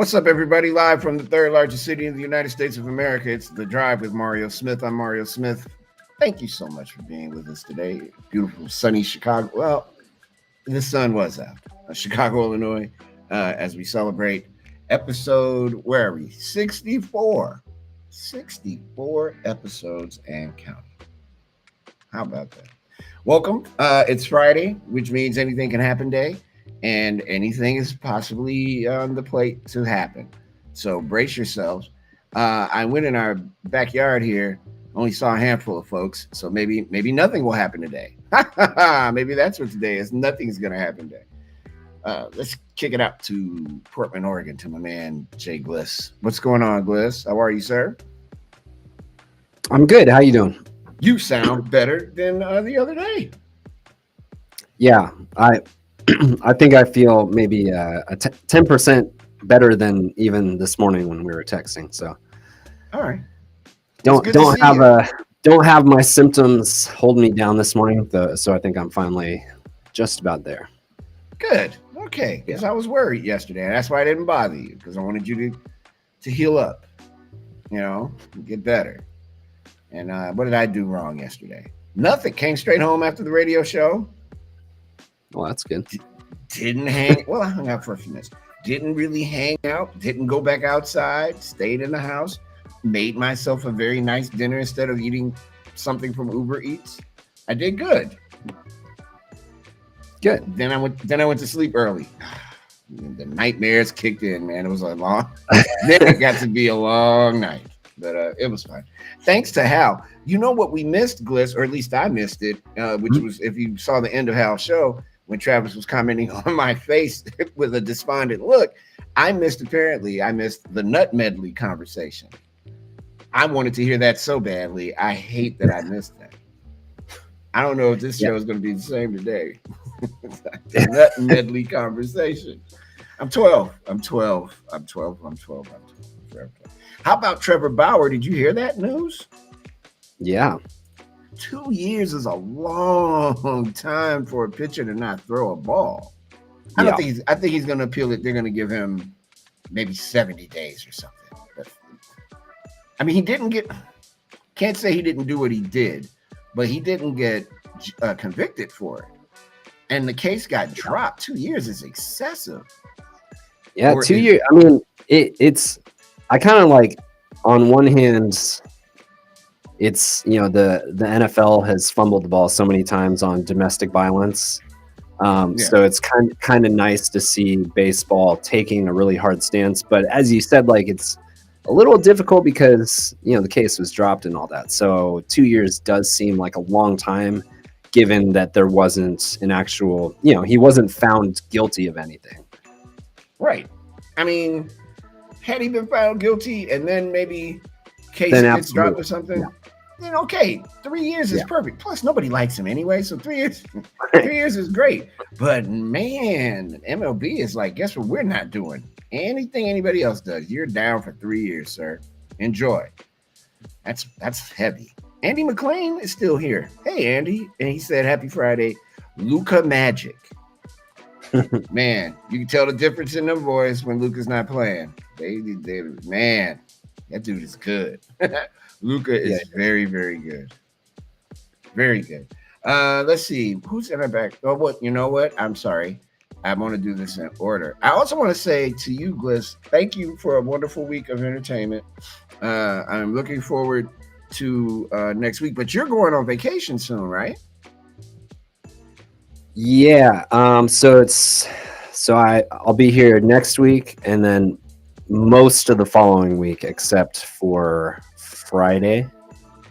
What's up, everybody? Live from the third largest city in the United States of America. It's The Drive with Mario Smith. I'm Mario Smith. Thank you so much for being with us today. Beautiful, sunny Chicago. Well, the sun was out. Chicago, Illinois, as we celebrate episode, where are we? 64. 64 episodes and counting. How about that? Welcome. It's Friday, which means anything can happen day. And anything is possibly on the plate to happen. So brace yourselves. I went in our backyard here, only saw a handful of folks. So maybe nothing will happen today. Maybe that's what today is. Nothing's going to happen today. Let's kick it out to Portland, Oregon, to my man, Jay Gliss. What's going on, Gliss? How are you, sir? I'm good. How you doing? You sound better than the other day. Yeah, I think I feel maybe 10% better than even this morning when we were texting. So, all right, don't have my symptoms hold me down this morning. So I think I'm finally just about there. Good. Okay, because I was worried yesterday, and that's why I didn't bother you, because I wanted you to heal up, get better. And what did I do wrong yesterday? Nothing. Came straight home after the radio show. Well, that's good. Didn't hang. Well, I hung out for a few minutes. Didn't really hang out. Didn't go back outside. Stayed in the house. Made myself a very nice dinner instead of eating something from Uber Eats. I did good. Good. Then I went to sleep early. The nightmares kicked in, man. It was a long. Then it got to be a long night, but it was fine. Thanks to Hal. You know what we missed, Gliss, or at least I missed it, which was, if you saw the end of Hal's show, when Travis was commenting on my face with a despondent look, I missed the nut medley conversation. I wanted to hear that so badly. I hate that I missed that. I don't know if this show is going to be the same today. The nut medley conversation. I'm 12. How about Trevor Bauer? Did you hear that news? Yeah. 2 years is a long time for a pitcher to not throw a ball. I think he's going to appeal it. They're going to give him maybe 70 days or something. But I mean, can't say he didn't do what he did, but he didn't get convicted for it. And the case got dropped. 2 years is excessive. Yeah, 2 years. I mean, I kind of like, on one hand, it's, the NFL has fumbled the ball so many times on domestic violence. So it's kind of nice to see baseball taking a really hard stance. But as you said, like, it's a little difficult because, the case was dropped and all that. So 2 years does seem like a long time, given that there wasn't an actual, he wasn't found guilty of anything. Right. I mean, had he been found guilty and then maybe case gets dropped or something, then okay, 3 years is perfect. Plus, nobody likes him anyway, so 3 years, 3 years is great. But man, MLB is like, guess what? We're not doing anything anybody else does. You're down for 3 years, sir. Enjoy. That's heavy. Andy McLean is still here. Hey, Andy, and he said, "Happy Friday, Luca Magic." Man, you can tell the difference in them boys when Luca's not playing. Man, that dude is good. Luca is very, very good. Very good. Let's see. Who's in our back? Oh, what? You know what? I'm sorry. I want to do this in order. I also want to say to you, Gliss, thank you for a wonderful week of entertainment. I'm looking forward to next week, but you're going on vacation soon, right? Yeah. I'll be here next week and then most of the following week, except for Friday,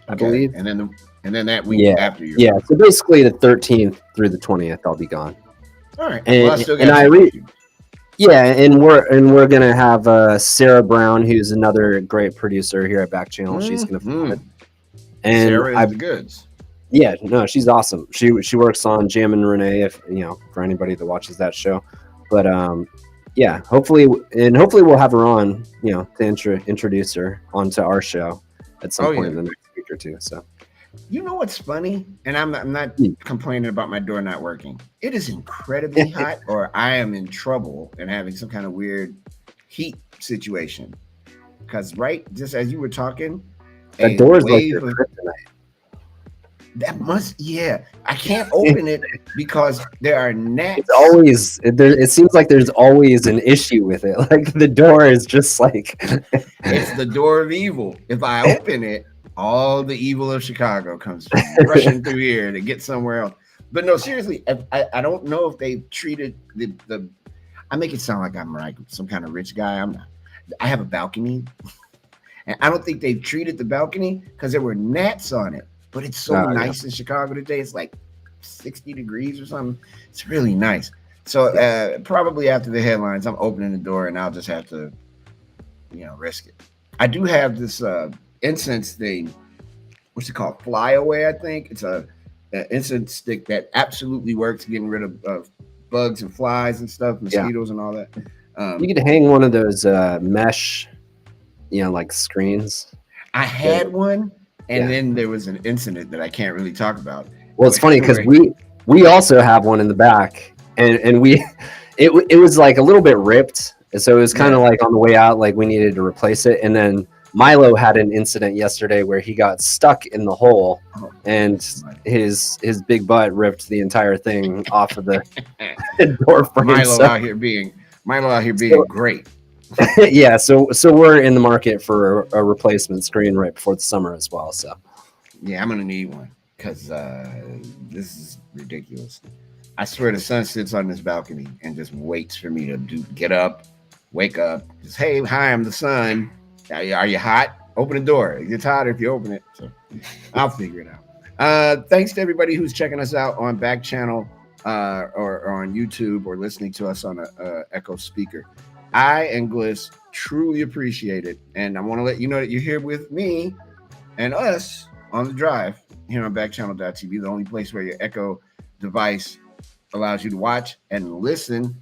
I believe. And then that week after you. Yeah. So basically the 13th through the 20th, I'll be gone. All right. And we're gonna have Sarah Brown, who's another great producer here at Backchannel. She's gonna film it. And Sarah is the goods. Yeah, no, she's awesome. She works on Jam and Renee, if for anybody that watches that show. But hopefully we'll have her on, to introduce her onto our show at some point in the next week or two. So, you know what's funny, and I'm not complaining about my door not working. It is incredibly hot, or I am in trouble and having some kind of weird heat situation. Because just as you were talking, the door's like your kryptonite. That must, I can't open it because there are gnats. It's always it seems like there's always an issue with it. Like the door is just like it's the door of evil. If I open it, all the evil of Chicago comes rushing through here to get somewhere else. But no, seriously, I don't know if they treated the. I make it sound like I'm like some kind of rich guy. I'm not. I have a balcony, and I don't think they've treated the balcony because there were gnats on it. But it's so nice in Chicago today. It's like 60 degrees or something. It's really nice. So probably after the headlines, I'm opening the door and I'll just have to, risk it. I do have this incense thing. What's it called? Fly Away, I think. It's an incense stick that absolutely works getting rid of bugs and flies and stuff, mosquitoes and all that. You could hang one of those mesh, like screens. I had one. And then there was an incident that I can't really talk about. Well, it's funny because we also have one in the back, and it was like a little bit ripped, so it was kind of like on the way out, like we needed to replace it. And then Milo had an incident yesterday where he got stuck in the hole, and his big butt ripped the entire thing off of the door frame. Milo out here being great. Yeah, so we're in the market for a replacement screen right before the summer as well. So yeah, I'm gonna need one because this is ridiculous. I swear the sun sits on this balcony and just waits for me to get up, wake up. Just hey, hi, I'm the sun. Are you hot? Open the door. It gets hotter if you open it. So I'll figure it out. Thanks to everybody who's checking us out on Backchannel or on YouTube or listening to us on a Echo speaker. I and Gliss truly appreciate it. And I want to let you know that you're here with me and us on the drive here on backchannel.tv, the only place where your Echo device allows you to watch and listen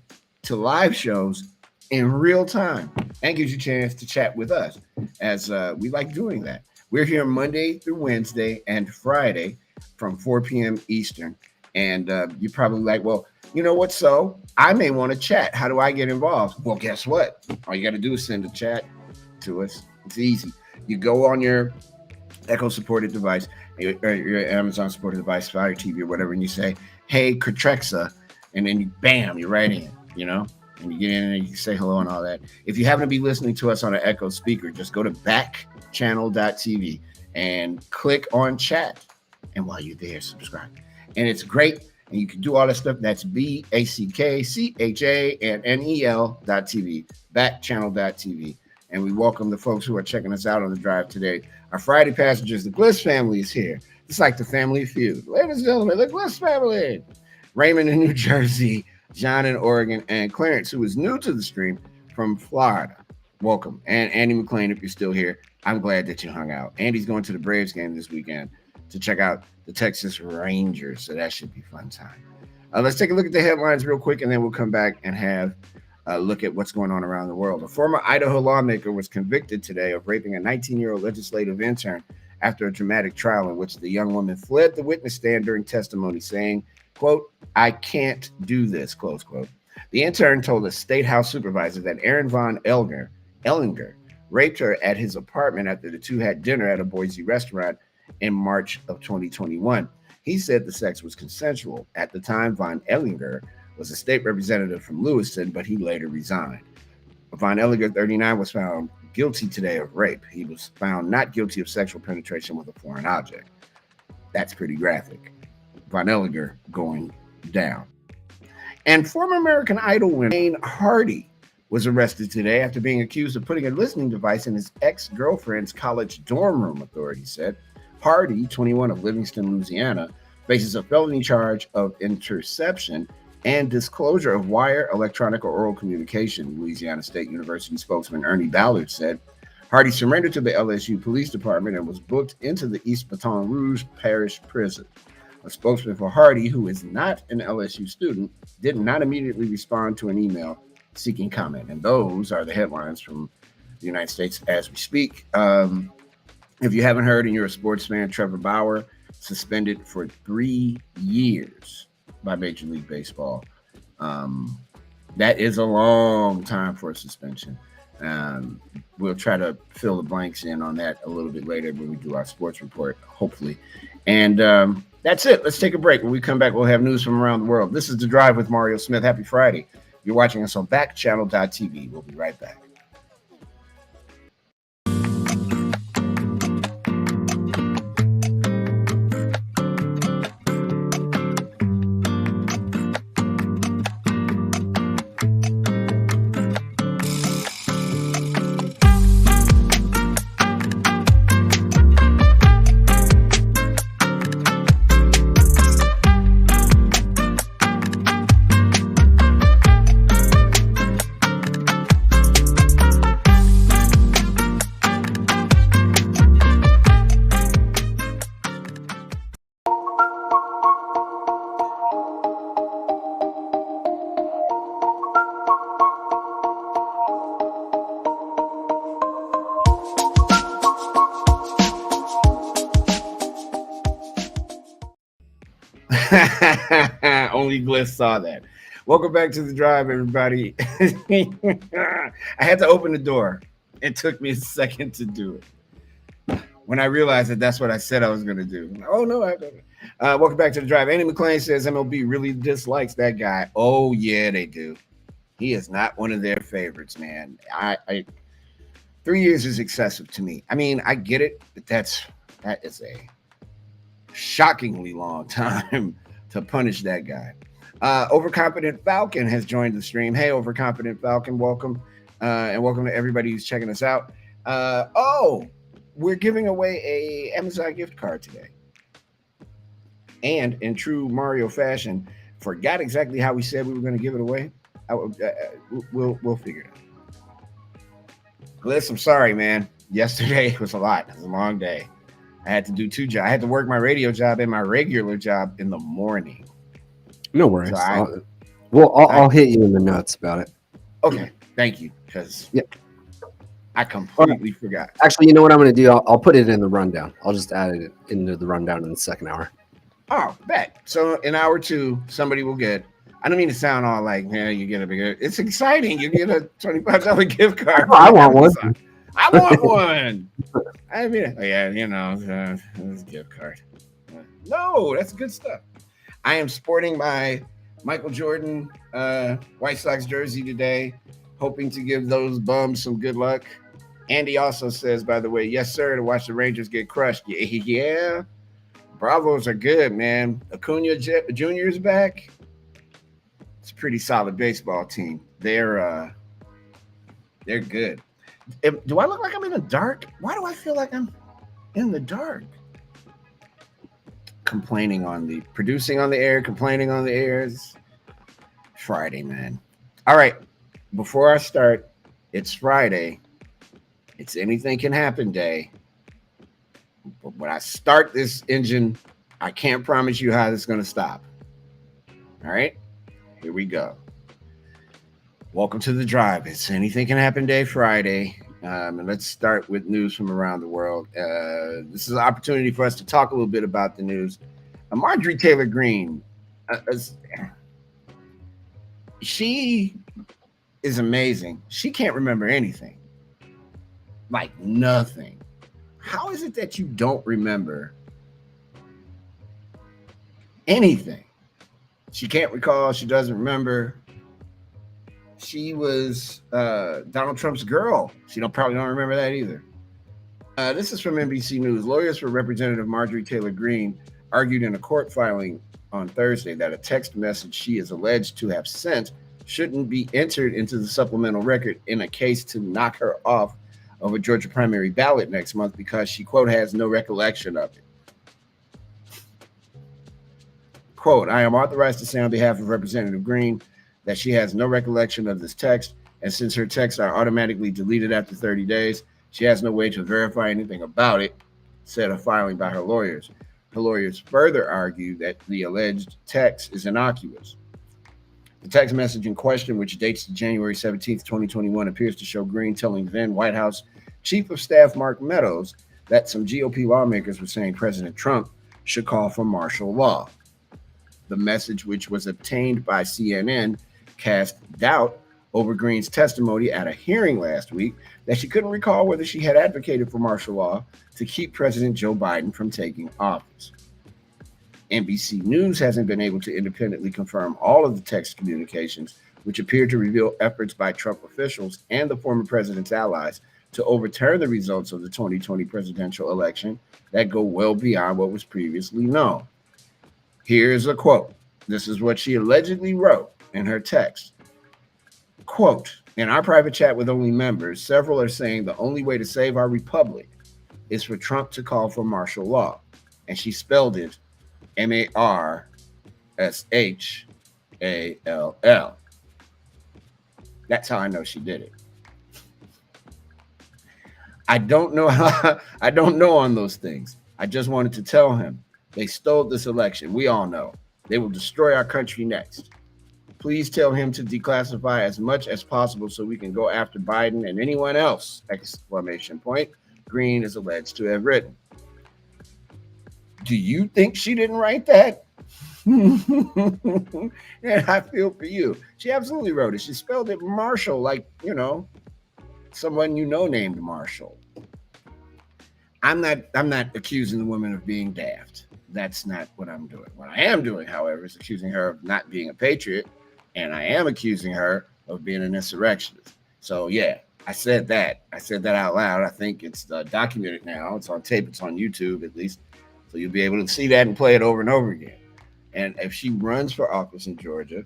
to live shows in real time and gives you a chance to chat with us as we like doing that. We're here Monday through Wednesday and Friday from 4 p.m. Eastern. And you're probably like, well, you know what? So I may want to chat. How do I get involved? Well, guess what? All you got to do is send a chat to us. It's easy. You go on your Echo supported device, your Amazon supported device, Fire TV or whatever, and you say, hey, Katrexa, and then bam, you're right in, and you get in and you say hello and all that. If you happen to be listening to us on an Echo speaker, just go to backchannel.tv and click on chat. And while you're there, subscribe. And it's great. And you can do all that stuff. That's BACKCHANNEL.TV, backchannel.tv. And we welcome the folks who are checking us out on the drive today. Our Friday passengers, the Gliss family is here. It's like the family feud. Ladies and gentlemen, the Gliss family. Raymond in New Jersey, John in Oregon, and Clarence, who is new to the stream from Florida. Welcome. And Andy McLean, if you're still here, I'm glad that you hung out. Andy's going to the Braves game this weekend to check out the Texas Rangers, so that should be fun time. Let's take a look at the headlines real quick, and then we'll come back and have a look at what's going on around the world. A former Idaho lawmaker was convicted today of raping a 19-year-old legislative intern after a dramatic trial in which the young woman fled the witness stand during testimony, saying, quote, I can't do this, close quote. The intern told a state house supervisor that Aaron Von Ellinger raped her at his apartment after the two had dinner at a Boise restaurant in March of 2021. He said the sex was consensual. At the time, Von Ellinger was a state representative from Lewiston, but he later resigned. Von Ellinger, 39, was found guilty today of rape. He was found not guilty of sexual penetration with a foreign object. That's pretty graphic. Von Ellinger going down. And former American Idol winner Wayne Hardy was arrested today after being accused of putting a listening device in his ex-girlfriend's college dorm room, authorities said. Hardy, 21, of Livingston, Louisiana, faces a felony charge of interception and disclosure of wire, electronic, or oral communication, Louisiana State University spokesman Ernie Ballard said. Hardy surrendered to the LSU Police Department and was booked into the East Baton Rouge Parish Prison. A spokesman for Hardy, who is not an LSU student, did not immediately respond to an email seeking comment. And those are the headlines from the United States as we speak. If you haven't heard and you're a sports fan, Trevor Bauer suspended for 3 years by Major League Baseball. That is a long time for a suspension. We'll try to fill the blanks in on that a little bit later when we do our sports report, hopefully. And that's it. Let's take a break. When we come back, we'll have news from around the world. This is The Drive with Mario Smith. Happy Friday. You're watching us on Backchannel.tv. We'll be right back. Only Gliss saw that. Welcome back to The Drive, everybody. I had to open the door. It took me a second to do it. When I realized that that's what I said I was going to do. Oh, no. Welcome back to The Drive. Andy McClain says MLB really dislikes that guy. Oh, yeah, they do. He is not one of their favorites, man. 3 years is excessive to me. I mean, I get it, but that is a shockingly long time to punish that guy. Overconfident Falcon has joined the stream. Hey, Overconfident Falcon, welcome. And welcome to everybody who's checking us out. We're giving away a Amazon gift card today. And in true Mario fashion, forgot exactly how we said we were going to give it away. We'll figure it out. Gliss, I'm sorry, man. Yesterday was a lot. It was a long day. I had to do 2 jobs. I had to work my radio job and my regular job in the morning. No worries. So I'll hit you in the nuts about it. Okay, thank you. Because I completely forgot. Actually, you know what I'm going to do? I'll put it in the rundown. I'll just add it into the rundown in the second hour. Oh, bet. So in hour 2, somebody will get. I don't mean to sound all like, you get a bigger. It's exciting. You get a $25 gift card. Oh, I want one. I want one. I mean, it's a gift card. No, that's good stuff. I am sporting my Michael Jordan White Sox jersey today, hoping to give those bums some good luck. Andy also says, by the way, yes, sir, to watch the Rangers get crushed. Yeah. Bravos are good, man. Acuna Jr. is back. It's a pretty solid baseball team. They're good. Do I look like I'm in the dark? Why do I feel like I'm in the dark? Producing on the air. It's Friday, man. All right. Before I start, it's Friday. It's anything can happen day. But when I start this engine, I can't promise you how it's going to stop. All right. Here we go. Welcome to The Drive. It's Anything Can Happen Day, Friday. And let's start with news from around the world. This is an opportunity for us to talk a little bit about the news. Marjorie Taylor Greene, she is amazing. She can't remember anything. Like nothing. How is it that you don't remember anything? She can't recall. She doesn't remember. She was Donald Trump's girl. She probably don't remember that either. This is from NBC News. Lawyers for Representative Marjorie Taylor Greene argued in a court filing on Thursday that a text message she is alleged to have sent shouldn't be entered into the supplemental record in a case to knock her off of a Georgia primary ballot next month because she, quote, has no recollection of it. Quote, I am authorized to say on behalf of Representative Greene that she has no recollection of this text, and since her texts are automatically deleted after 30 days, she has no way to verify anything about it, said a filing by her lawyers. Her lawyers further argue that the alleged text is innocuous. The text message in question, which dates to January 17th, 2021, appears to show Greene telling then White House Chief of Staff Mark Meadows that some GOP lawmakers were saying President Trump should call for martial law. The message, which was obtained by CNN, cast doubt over Greene's testimony at a hearing last week that she couldn't recall whether she had advocated for martial law to keep President Joe Biden from taking office. NBC News hasn't been able to independently confirm all of the text communications, which appear to reveal efforts by Trump officials and the former president's allies to overturn the results of the 2020 presidential election that go well beyond what was previously known. Here's a quote. This is what she allegedly wrote in her text. Quote, in our private chat with only members, several are saying the only way to save our republic is for Trump to call for martial law. And she spelled it Marshall. That's how I know she did it. I don't know on those things. I just wanted to tell him they stole this election. We all know. They will destroy our country next. Please tell him to declassify as much as possible so we can go after Biden and anyone else! ! Greene is alleged to have written. Do you think she didn't write that? And I feel for you. She absolutely wrote it. She spelled it Marshall, like, someone named Marshall. I'm not accusing the woman of being daft. That's not what I'm doing. What I am doing, however, is accusing her of not being a patriot, and I am accusing her of being an insurrectionist. So yeah, I said that out loud. I think it's documented now. It's on tape. It's on YouTube at least. So you'll be able to see that and play it over and over again. And if she runs for office in Georgia,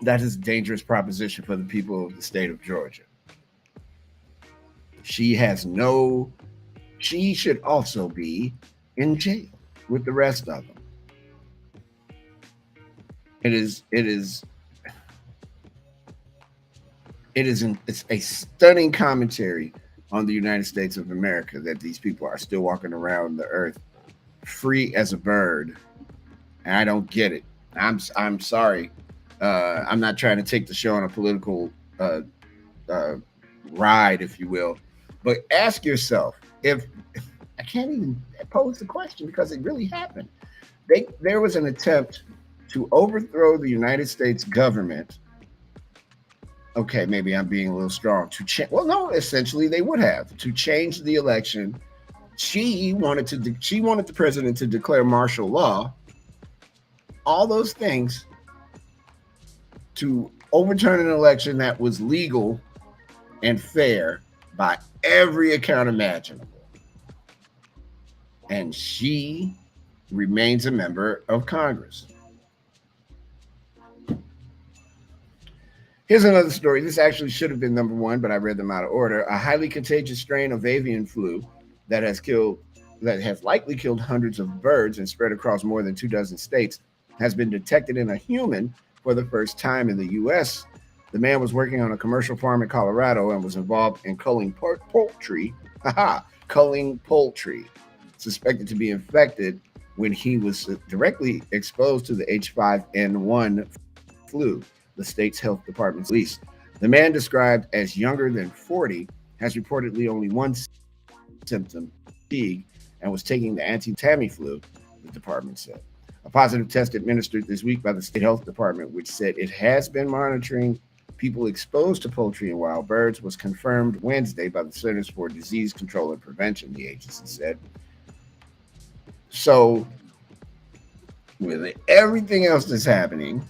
that is a dangerous proposition for the people of the state of Georgia. She should also be in jail with the rest of them. It's a stunning commentary on the United States of America that these people are still walking around the earth free as a bird. And I don't get it. I'm sorry. I'm not trying to take the show on a political ride, if you will. But ask yourself, if I can't even pose the question because it really happened. There was an attempt to overthrow the United States government. Okay, maybe I'm being a little strong. Essentially they would have to change the election. She wanted the president to declare martial law. All those things to overturn an election that was legal and fair by every account imaginable. And she remains a member of Congress. Here's another story. This actually should have been number one, but I read them out of order. A highly contagious strain of avian flu that has likely killed hundreds of birds and spread across more than 24 states has been detected in a human for the first time in the U.S. The man was working on a commercial farm in Colorado and was involved in culling poultry, suspected to be infected when he was directly exposed to the H5N1 flu, the state's health department released. The man, described as younger than 40, has reportedly only one symptom, fatigue, and was taking the anti-Tamiflu, the department said. A positive test administered this week by the state health department, which said it has been monitoring people exposed to poultry and wild birds, was confirmed Wednesday by the Centers for Disease Control and Prevention, the agency said. So, with everything else that's happening,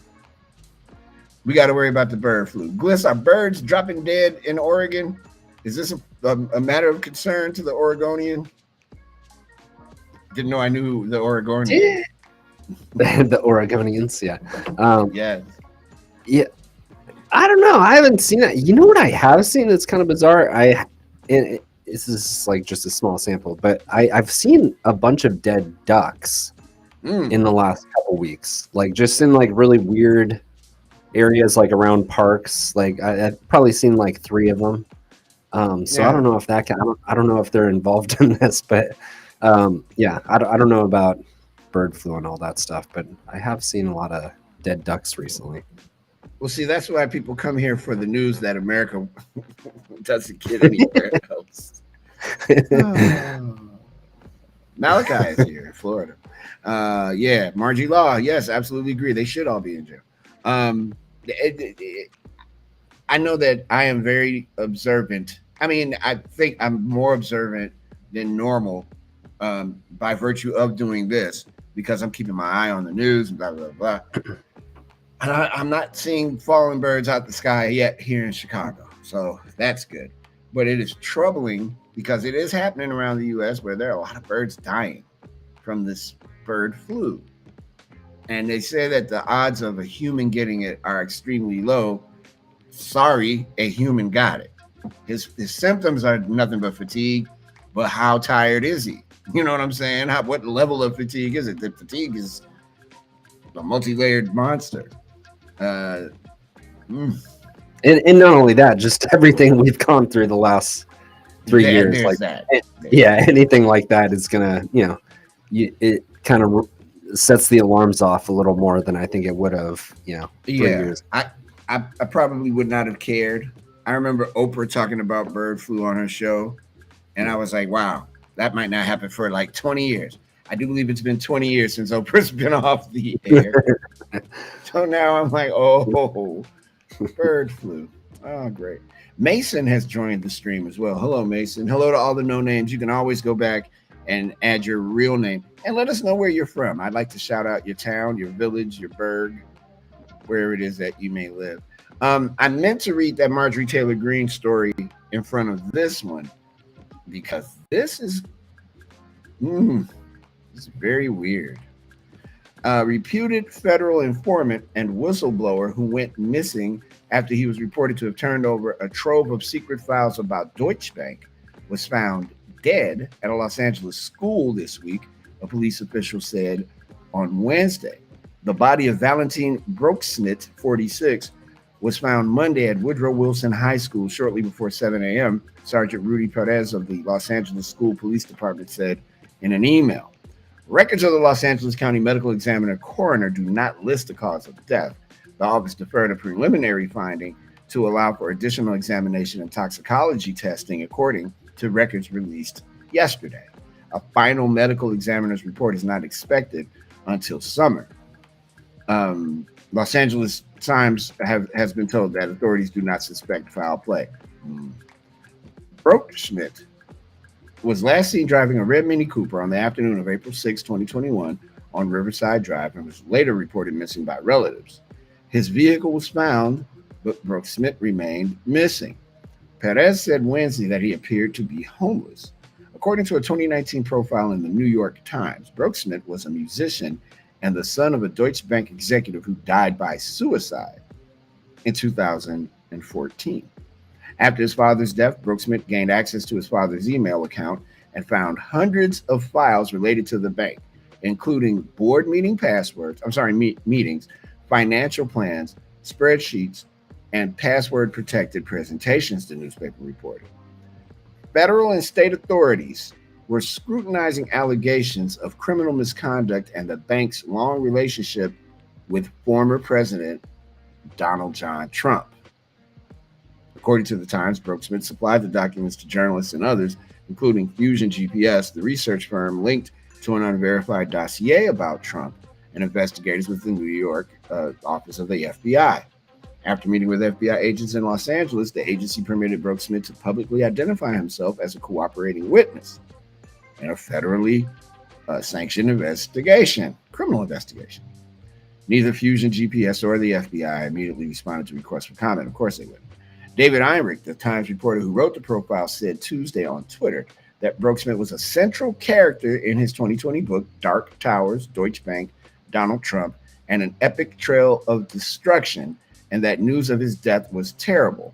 we got to worry about the bird flu. Gliss, are birds dropping dead in Oregon? Is this a matter of concern to the Oregonian? Didn't know I knew the Oregonian. The Oregonians, yeah. Yes. Yeah. I don't know. I haven't seen that. You know what I have seen that's kind of bizarre? This is like just a small sample, but I've seen a bunch of dead ducks in the last couple weeks. Like just in like really weird areas, like around parks. Like I've probably seen like 3 of them. So yeah. I don't know if I don't know if they're involved in this, but yeah, I don't know about bird flu and all that stuff, but I have seen a lot of dead ducks recently. Well, see, that's why people come here for the news that America doesn't get anywhere else. Malachi is here in Florida. Yeah, Margie Law. Yes, absolutely agree. They should all be in jail. I know that I am very observant. I mean, I think I'm more observant than normal by virtue of doing this because I'm keeping my eye on the news and blah, blah, blah. And I'm not seeing falling birds out the sky yet here in Chicago. So that's good. But it is troubling because it is happening around the U.S. where there are a lot of birds dying from this bird flu. And they say that the odds of a human getting it are extremely low. Sorry, a human got it. His symptoms are nothing but fatigue, but how tired is he? You know what I'm saying? What level of fatigue is it? The fatigue is a multi-layered monster. And not only that, just everything we've gone through the last 3 years. Like that. Anything like that is gonna, it kind of sets the alarms off a little more than I think it would have, 3 years. I probably would not have cared. I remember Oprah talking about bird flu on her show, and I was like, wow, that might not happen for like 20 years. I do believe it's been 20 years since Oprah's been off the air. So now I'm like, oh, bird flu. Oh, great. Mason has joined the stream as well. Hello, Mason. Hello to all the no names. You can always go back and add your real name and let us know where you're from. I'd like to shout out your town, your village, your burg, wherever it is that you may live. I meant to read that Marjorie Taylor Greene story in front of this one because this is it's very weird. Reputed federal informant and whistleblower who went missing after he was reported to have turned over a trove of secret files about Deutsche Bank was found dead at a Los Angeles school this week, a police official said on Wednesday. The body of Valentin Broeksmit, 46, was found Monday at Woodrow Wilson High School shortly before 7 a.m., Sergeant Rudy Perez of the Los Angeles School Police Department said in an email. Records of the Los Angeles County Medical Examiner coroner do not list the cause of death. The office deferred a preliminary finding to allow for additional examination and toxicology testing, according to records released yesterday. A final medical examiner's report is not expected until summer. Los Angeles Times has been told that authorities do not suspect foul play. Broeksmit was last seen driving a red Mini Cooper on the afternoon of April 6, 2021 on Riverside Drive and was later reported missing by relatives. His vehicle was found, but Broeksmit remained missing. Perez said Wednesday that he appeared to be homeless. According to a 2019 profile in the New York Times, Broeksmit was a musician and the son of a Deutsche Bank executive who died by suicide in 2014. After his father's death, Broeksmit gained access to his father's email account and found hundreds of files related to the bank, including board meeting meetings, financial plans, spreadsheets, and password-protected presentations, the newspaper reported. Federal and state authorities were scrutinizing allegations of criminal misconduct and the bank's long relationship with former President Donald John Trump. According to the Times, Broeksmit supplied the documents to journalists and others, including Fusion GPS, the research firm linked to an unverified dossier about Trump, and investigators with the New York office of the FBI. After meeting with FBI agents in Los Angeles, the agency permitted Broeksmit to publicly identify himself as a cooperating witness in a federally sanctioned criminal investigation. Neither Fusion GPS or the FBI immediately responded to requests for comment. Of course they would. David Einrich, the Times reporter who wrote the profile, said Tuesday on Twitter that Broeksmit was a central character in his 2020 book, Dark Towers, Deutsche Bank, Donald Trump, and an epic trail of destruction, and that news of his death was terrible.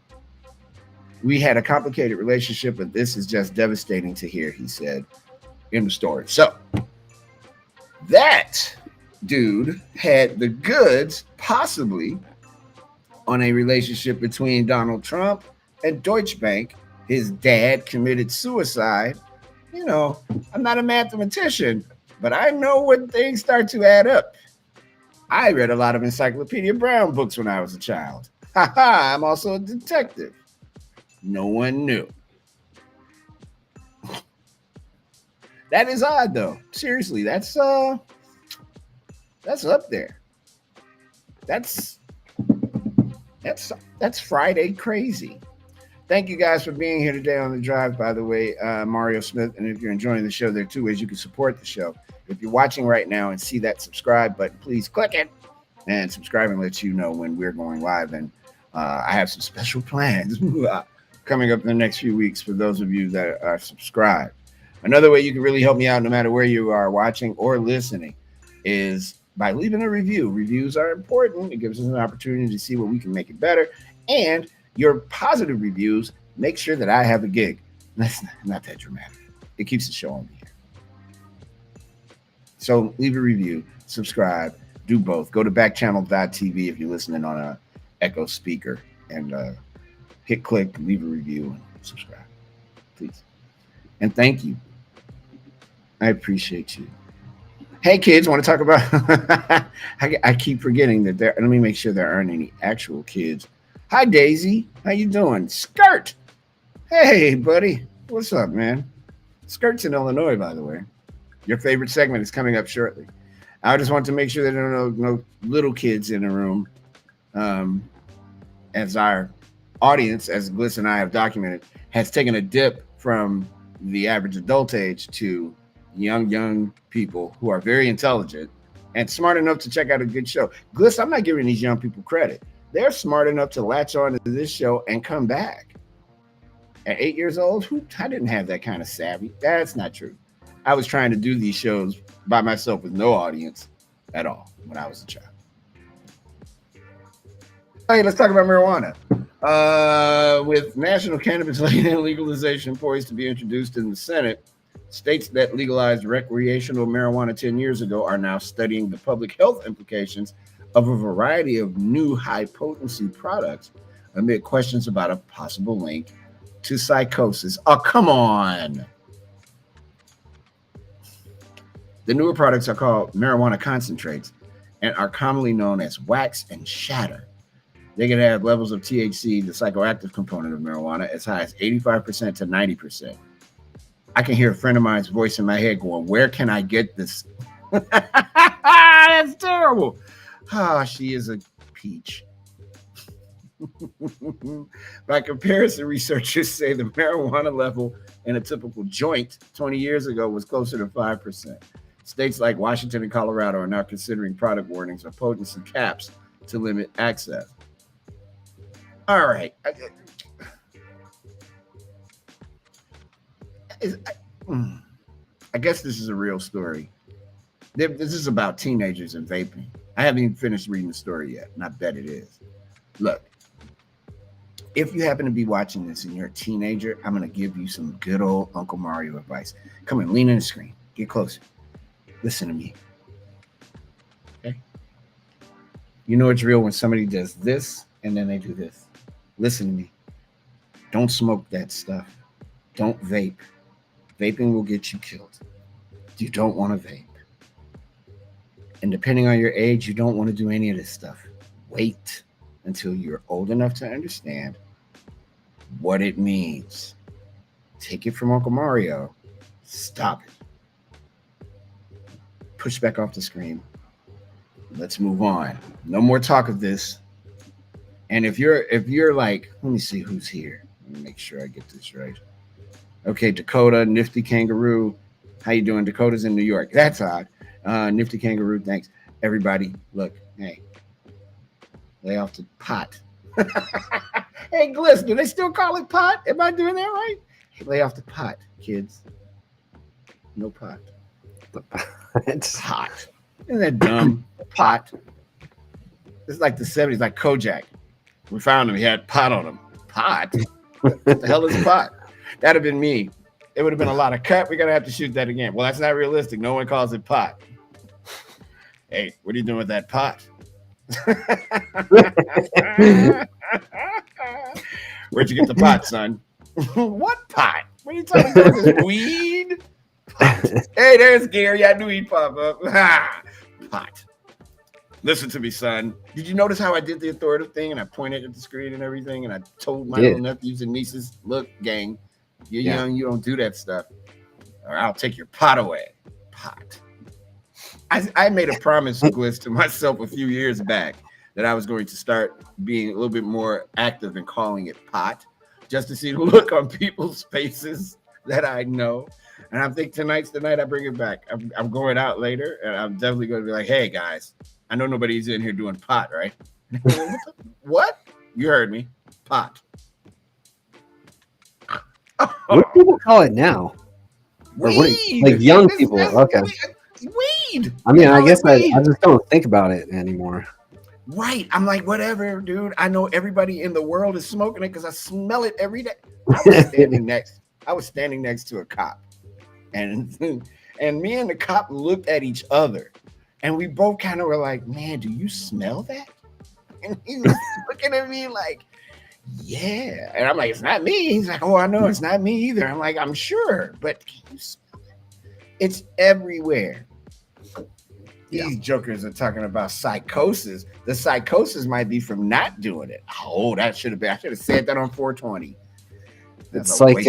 We had a complicated relationship, but this is just devastating to hear, he said in the story. So that dude had the goods, possibly, on a relationship between Donald Trump and Deutsche Bank. His dad committed suicide. You know, I'm not a mathematician, but I know when things start to add up. I read a lot of Encyclopedia Brown books when I was a child. I'm also a detective. No one knew. That is odd, though. Seriously, that's up there. That's That's Friday crazy. Thank you guys for being here today on the drive, by the way, Mario Smith. And if you're enjoying the show, there are two ways you can support the show. If you're watching right now and see that subscribe button, please click it. And subscribing lets you know when we're going live. And I have some special plans coming up in the next few weeks for those of you that are subscribed. Another way you can really help me out, no matter where you are watching or listening, is by leaving a review. Reviews are important. It gives us an opportunity to see what we can make it better. And your positive reviews make sure that I have a gig. That's not that dramatic. It keeps the show on the air. So leave a review, subscribe, do both. Go to backchannel.tv if you're listening on a Echo speaker and hit click, leave a review, and subscribe, please. And thank you. I appreciate you. Hey, kids, want to talk about... I keep forgetting that there... Let me make sure there aren't any actual kids. Hi, Daisy. How you doing? Skirt. Hey, buddy. What's up, man? Skirt's in Illinois, by the way. Your favorite segment is coming up shortly. I just want to make sure that there are no little kids in the room. As our audience, as Bliss and I have documented, has taken a dip from the average adult age to young people who are very intelligent and smart enough to check out a good show. Bliss, I'm not giving these young people credit. They're smart enough to latch on to this show and come back. At 8 years old, I didn't have that kind of savvy. That's not true. I was trying to do these shows by myself with no audience at all when I was a child. Hey, let's talk about marijuana. With national cannabis legalization poised to be introduced in the Senate, states that legalized recreational marijuana 10 years ago are now studying the public health implications of a variety of new high-potency products amid questions about a possible link to psychosis. Oh, come on. The newer products are called marijuana concentrates and are commonly known as wax and shatter. They can have levels of THC, the psychoactive component of marijuana, as high as 85% to 90%. I can hear a friend of mine's voice in my head going, where can I get this? That's terrible. Ah, she is a peach. By comparison, researchers say the marijuana level in a typical joint 20 years ago was closer to 5%. States like Washington and Colorado are now considering product warnings or potency caps to limit access. All right. I guess this is a real story. This is about teenagers and vaping. I haven't even finished reading the story yet, and I bet it is. Look, if you happen to be watching this and you're a teenager, I'm going to give you some good old Uncle Mario advice. Come on, lean on the screen. Get closer. Listen to me. Okay? You know it's real when somebody does this and then they do this. Listen to me. Don't smoke that stuff. Don't vape. Vaping will get you killed. You don't want to vape. And depending on your age, you don't want to do any of this stuff. Wait until you're old enough to understand what it means. Take it from Uncle Mario. Stop it. Push back off the screen. Let's move on. No more talk of this. And if you're like, let me see who's here. Let me make sure I get this right. Okay, Dakota, Nifty Kangaroo. How you doing? Dakota's in New York. That's odd. Nifty Kangaroo, thanks. Everybody, look, hey, lay off the pot. Hey, Gliss, do they still call it pot? Am I doing that right? Hey, lay off the pot, kids. No pot. The pot. Isn't that dumb? Pot. It's like the 70s, like Kojak. We found him. He had pot on him. Pot? What the hell is pot? That'd have been me. It would have been a lot of cut. We're going to have to shoot that again. Well, that's not realistic. No one calls it pot. Hey, what are you doing with that pot? Where'd you get the pot, son? What pot? What are you talking about? This weed? Pot. Hey, there's Gary. I knew he'd pop up. Pot. Listen to me, son. Did you notice how I did the authoritative thing and I pointed at the screen and everything and I told my little nephews and nieces, look, gang, you're young, you don't do that stuff or I'll take your pot away. Pot. I made a promise, Gliss, to myself a few years back that I was going to start being a little bit more active in calling it pot, just to see the look on people's faces that I know. And I think tonight's the night I bring it back. I'm going out later, and I'm definitely going to be like, hey, guys, I know nobody's in here doing pot, right? What? You heard me. Pot. What do people call it now? Weed. Like young people. Okay. Weed. I mean, I guess I just don't think about it anymore. Right. I'm like, whatever, dude. I know everybody in the world is smoking it because I smell it every day. I was standing next to a cop, and me and the cop looked at each other, and we both kind of were like, man, do you smell that? And he was looking at me like, yeah. And I'm like, it's not me. He's like, oh, I know it's not me either. I'm like, I'm sure, but can you smell it? It's everywhere. These jokers are talking about psychosis. The psychosis might be from not doing it. Oh, that should have been. I should have said that on 420. It's like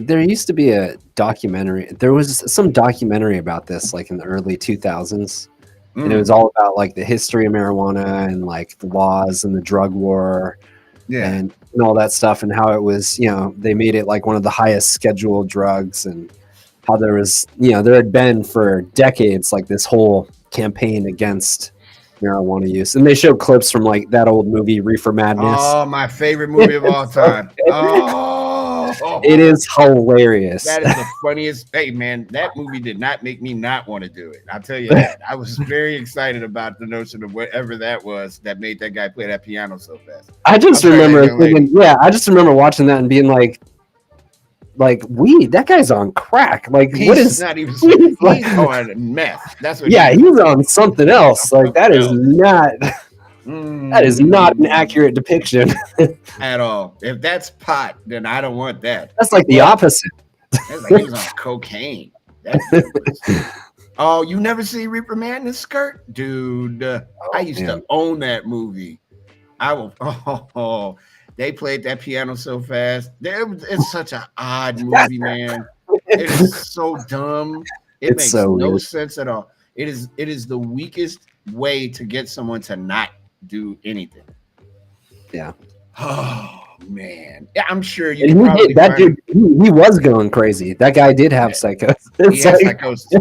there used to be a documentary. There was some documentary about this, like in the early 2000s, and it was all about like the history of marijuana and like the laws and the drug war, and all that stuff, and how it was. They made it like one of the highest scheduled drugs, and how there was, there had been for decades like this whole campaign against marijuana use, and they showed clips from like that old movie Reefer Madness. Oh, my favorite movie of all time. It is hilarious. That is the funniest. Hey, man, that movie did not make me not want to do it. I'll tell you that. I was very excited about the notion of whatever that was that made that guy play that piano so fast. I just remember thinking, I just remember watching that and being like weed, that guy's on crack. Like, he's what is not even he's on meth. That's what he's on something else. Like that is not that is not an accurate depiction at all. If that's pot, then I don't want that. That's like the opposite. That's like he was on cocaine. Oh, you never see Reaper Madness skirt? Dude, I used to own that movie. I will they played that piano so fast. It's such an odd movie, man. It is so dumb. It makes no sense at all. It is the weakest way to get someone to not do anything. Yeah. Oh man. Yeah, I'm sure you. That dude, he was going crazy. That guy did have psychosis. He had psychosis.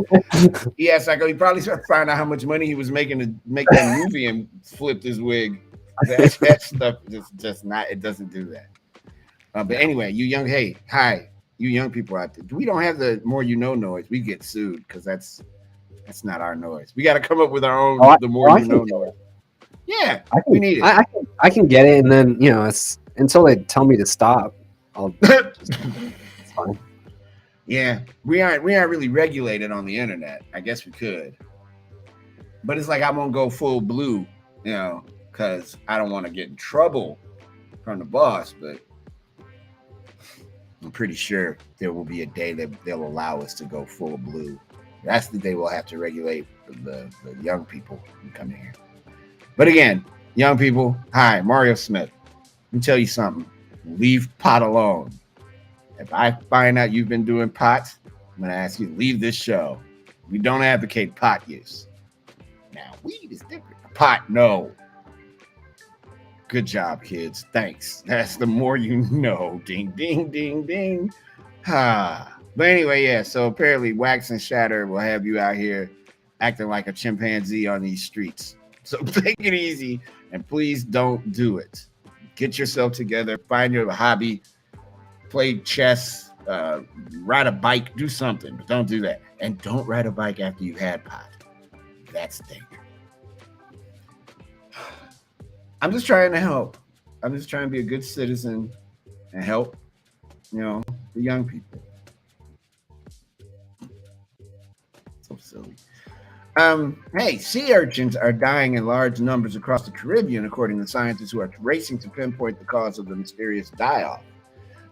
He probably found out how much money he was making to make that movie and flipped his wig. That stuff just not. It doesn't do that. But anyway, you young people out there. We don't have the more you know noise. We get sued because that's not our noise. We got to come up with our own. The more you know noise. Yeah, we need it. I can get it, and then it's until they tell me to stop. It's fine. Yeah, we aren't really regulated on the internet. I guess we could, but it's like I won't go full blue, because I don't want to get in trouble from the boss. But I'm pretty sure there will be a day that they'll allow us to go full blue. That's the day we'll have to regulate the young people who come in here. But again, young people, hi, Mario Smith. Let me tell you something. Leave pot alone. If I find out you've been doing pot, I'm going to ask you to leave this show. We don't advocate pot use. Now, weed is different. Pot, no. Good job, kids. Thanks. That's the more you know. Ding, ding, ding, ding. But anyway, so apparently Wax and Shatter will have you out here acting like a chimpanzee on these streets. So take it easy and please don't do it. Get yourself together. Find your hobby. Play chess. Ride a bike. Do something. But don't do that. And don't ride a bike after you've had pot. That's dangerous. I'm just trying to help. I'm just trying to be a good citizen and help, the young people. So silly. Hey, sea urchins are dying in large numbers across the Caribbean, according to scientists who are racing to pinpoint the cause of the mysterious die-off.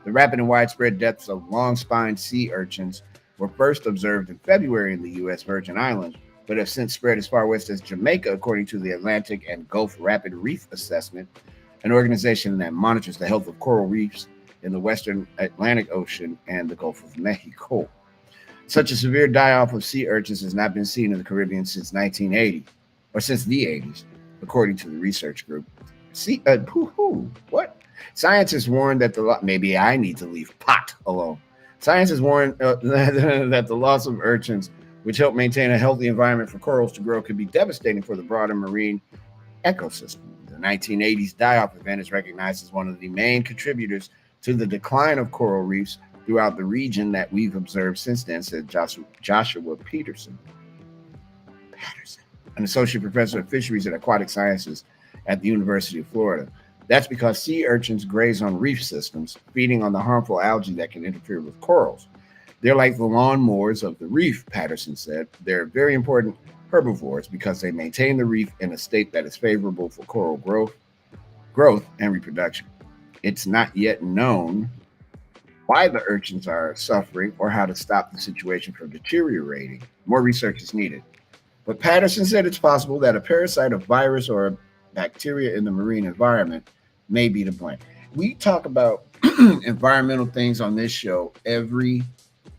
The rapid and widespread deaths of long-spined sea urchins were first observed in February in the U.S. Virgin Islands, but have since spread as far west as Jamaica, according to the Atlantic and Gulf Rapid Reef Assessment, an organization that monitors the health of coral reefs in the western Atlantic Ocean and the Gulf of Mexico. Such a severe die-off of sea urchins has not been seen in the Caribbean since 1980, or since the 80s. according to the research group. See, what? Scientists warn that maybe I need to leave pot alone. Scientists warn that the loss of urchins, which help maintain a healthy environment for corals to grow, could be devastating for the broader marine ecosystem. The 1980s die-off event is recognized as one of the main contributors to the decline of coral reefs throughout the region that we've observed since then, said Joshua Patterson, an associate professor of fisheries and aquatic sciences at the University of Florida. That's because sea urchins graze on reef systems, feeding on the harmful algae that can interfere with corals. They're like the lawnmowers of the reef, Patterson said. They're very important herbivores because they maintain the reef in a state that is favorable for coral growth and reproduction. It's not yet known why the urchins are suffering or how to stop the situation from deteriorating. More research is needed. But Patterson said it's possible that a parasite, a virus, or a bacteria in the marine environment may be to blame. We talk about environmental things on this show every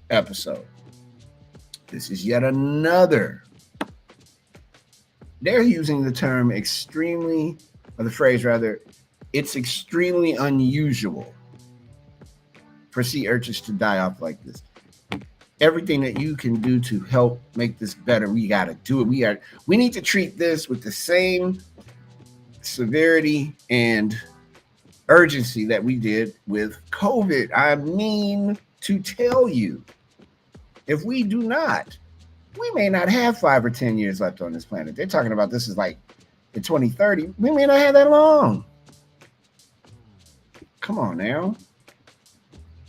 episode. This is yet another. They're using the term extremely, or the phrase rather, it's extremely unusual for sea urchins to die off like this. Everything that you can do to help make this better, we got to do it. We need to treat this with the same severity and urgency that we did with COVID. I mean to tell you, if we do not, we may not have 5 or 10 years left on this planet. They're talking about this is like in 2030. We may not have that long. Come on now.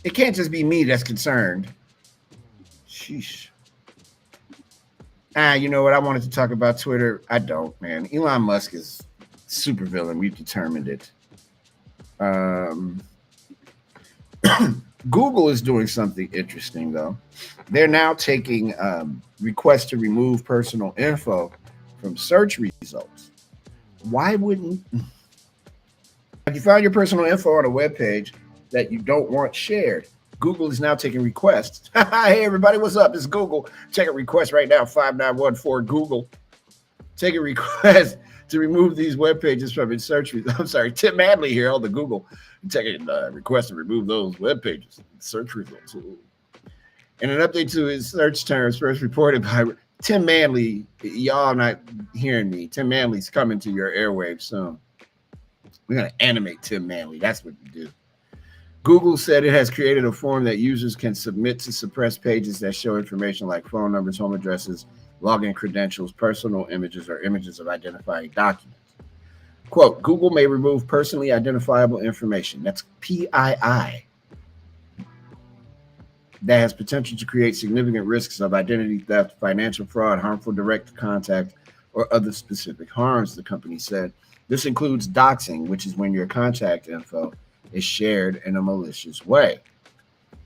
It can't just be me that's concerned. Sheesh. You know what? I wanted to talk about Twitter. I don't, man. Elon Musk is super villain. We've determined it. Google is doing something interesting, though. They're now taking requests to remove personal info from search results. Why wouldn't... If you found your personal info on a web page that you don't want shared, Google is now taking requests. Hey, everybody, what's up? It's Google. Check a request right now, 5914 Google. Take a request to remove these web pages from its search results. I'm sorry, Tim Madley here on the Google. Taking request to remove those web pages, search results. In an update to his search terms first reported by Tim Manley, y'all not hearing me. Tim Manley's coming to your airwaves soon. We're going to animate Tim Manley. That's what we do. Google said it has created a form that users can submit to suppress pages that show information like phone numbers, home addresses, login credentials, personal images, or images of identifying documents. Quote, Google may remove personally identifiable information, that's PII, that has potential to create significant risks of identity theft, financial fraud, harmful direct contact, or other specific harms, the company said. This includes doxing, which is when your contact info is shared in a malicious way.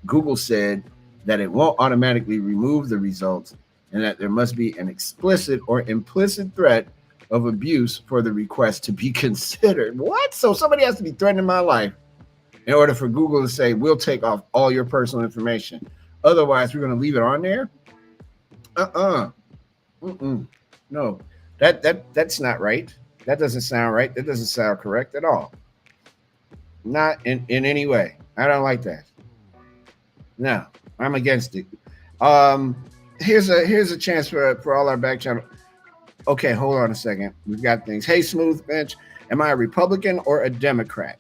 Google said that it won't automatically remove the results and that there must be an explicit or implicit threat of abuse for the request to be considered. What? So somebody has to be threatening my life in order for Google to say, we'll take off all your personal information. Otherwise, we're going to leave it on there? No, that's not right. That doesn't sound right. That doesn't sound correct at all. Not in any way. I don't like that. No, I'm against it. Here's a chance for all our back channel. Okay, hold on a second. We've got things. Hey, Smooth Bench, am I a Republican or a Democrat?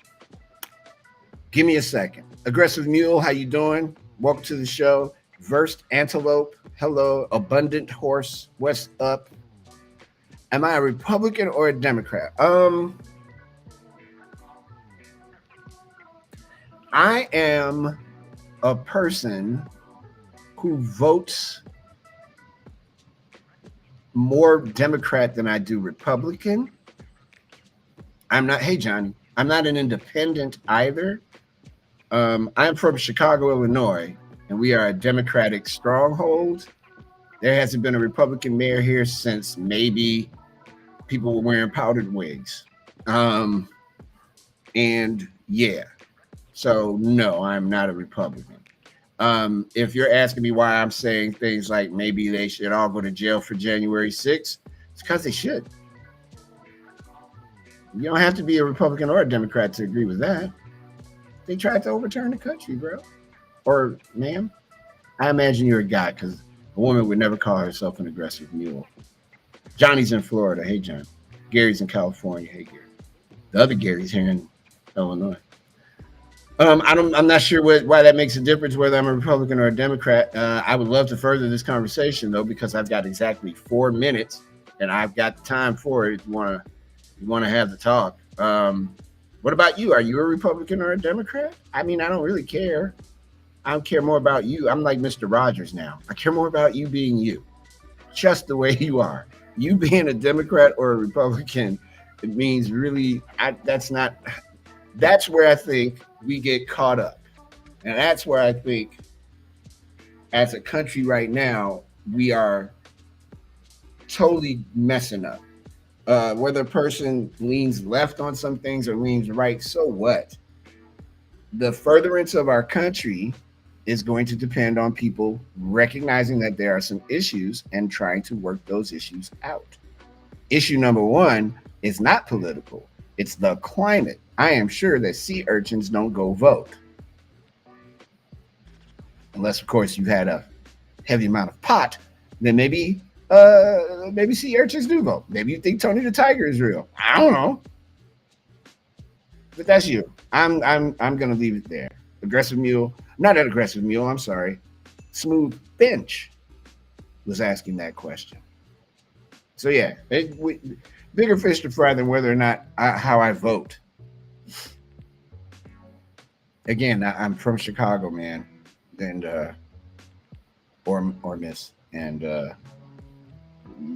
Give me a second. Aggressive Mule, how you doing? Welcome to the show. Versed Antelope, hello. Abundant Horse, what's up? Am I a Republican or a Democrat? I am a person who votes more Democrat than I do Republican. I'm not, hey, Johnny, I'm not an independent either. I'm from Chicago, Illinois, and we are a Democratic stronghold. There hasn't been a Republican mayor here since maybe people were wearing powdered wigs. And yeah, so no, I'm not a Republican. If you're asking me why I'm saying things like maybe they should all go to jail for January 6th, it's because they should. You don't have to be a Republican or a Democrat to agree with that. They tried to overturn the country, bro. Or, ma'am. I imagine you're a guy because a woman would never call herself an aggressive mule. Johnny's in Florida. Hey, John. Gary's in California. Hey, Gary. The other Gary's here in Illinois. I'm not sure why that makes a difference whether I'm a Republican or a Democrat. I would love to further this conversation though, because I've got exactly 4 minutes and I've got the time for it. If you want to have the talk. What about you? Are you a Republican or a Democrat? I mean, I don't really care. I care more about you. I'm like Mr. Rogers now. I care more about you being you, just the way you are. You being a Democrat or a Republican, it means really. That's where I think we get caught up. And that's where I think as a country right now, we are totally messing up. Whether a person leans left on some things or leans right, so what? The furtherance of our country is going to depend on people recognizing that there are some issues and trying to work those issues out. Issue number 1 is not political. It's the climate. I am sure that sea urchins don't go vote. Unless, of course, you've had a heavy amount of pot, then maybe sea urchins do vote. Maybe you think Tony the Tiger is real. I don't know. But that's you. I'm gonna leave it there. Aggressive mule, not an aggressive mule, I'm sorry. Smooth Bench was asking that question. So yeah, bigger fish to fry than whether or not how I vote. Again, I'm from Chicago, man, and or miss, and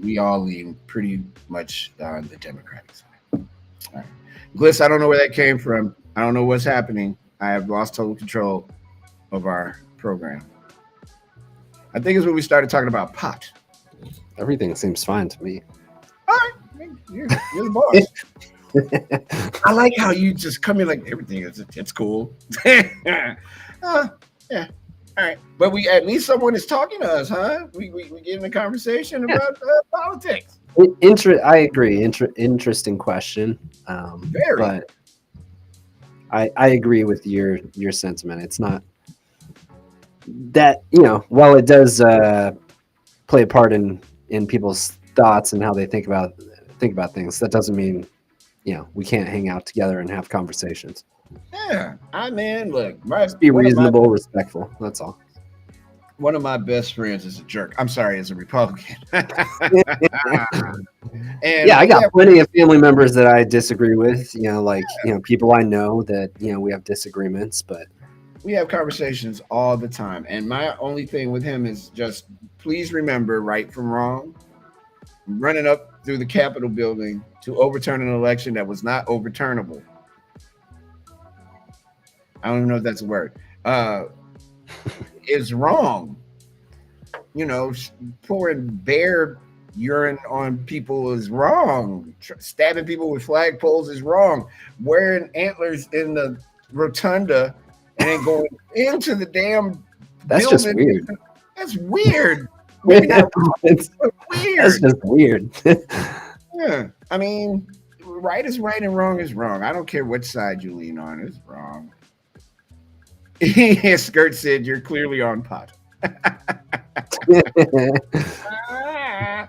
we all lean pretty much on the Democratic side. All right, Bliss, I don't know where that came from. I don't know what's happening. I have lost total control of our program. I think it's when we started talking about pot. Everything seems fine to me. All right, you're the boss. I like how you just come in like everything it's cool. Yeah, all right. But we at least someone is talking to us, huh? We get in a conversation about politics. I agree. Interesting question. Very. But I agree with your sentiment. It's not that, while it does play a part in people's thoughts and how they think about things, that doesn't mean we can't hang out together and have conversations. Yeah, look, be reasonable, respectful. That's all. One of my best friends is a jerk. I'm sorry, as a Republican. And I got plenty of family members that I disagree with. People I know that we have disagreements, but we have conversations all the time. And my only thing with him is just please remember right from wrong. Running up through the Capitol building to overturn an election that was not overturnable. I don't even know if that's a word. Is wrong. Pouring bear urine on people is wrong. Stabbing people with flagpoles is wrong. Wearing antlers in the rotunda and then going into the damn That's building. Just weird. That's weird. Maybe not it's weird. That's just weird. Yeah. I mean, right is right and wrong is wrong. I don't care which side you lean on. It's wrong. Skirt said you're clearly on pot. Pot. Yeah.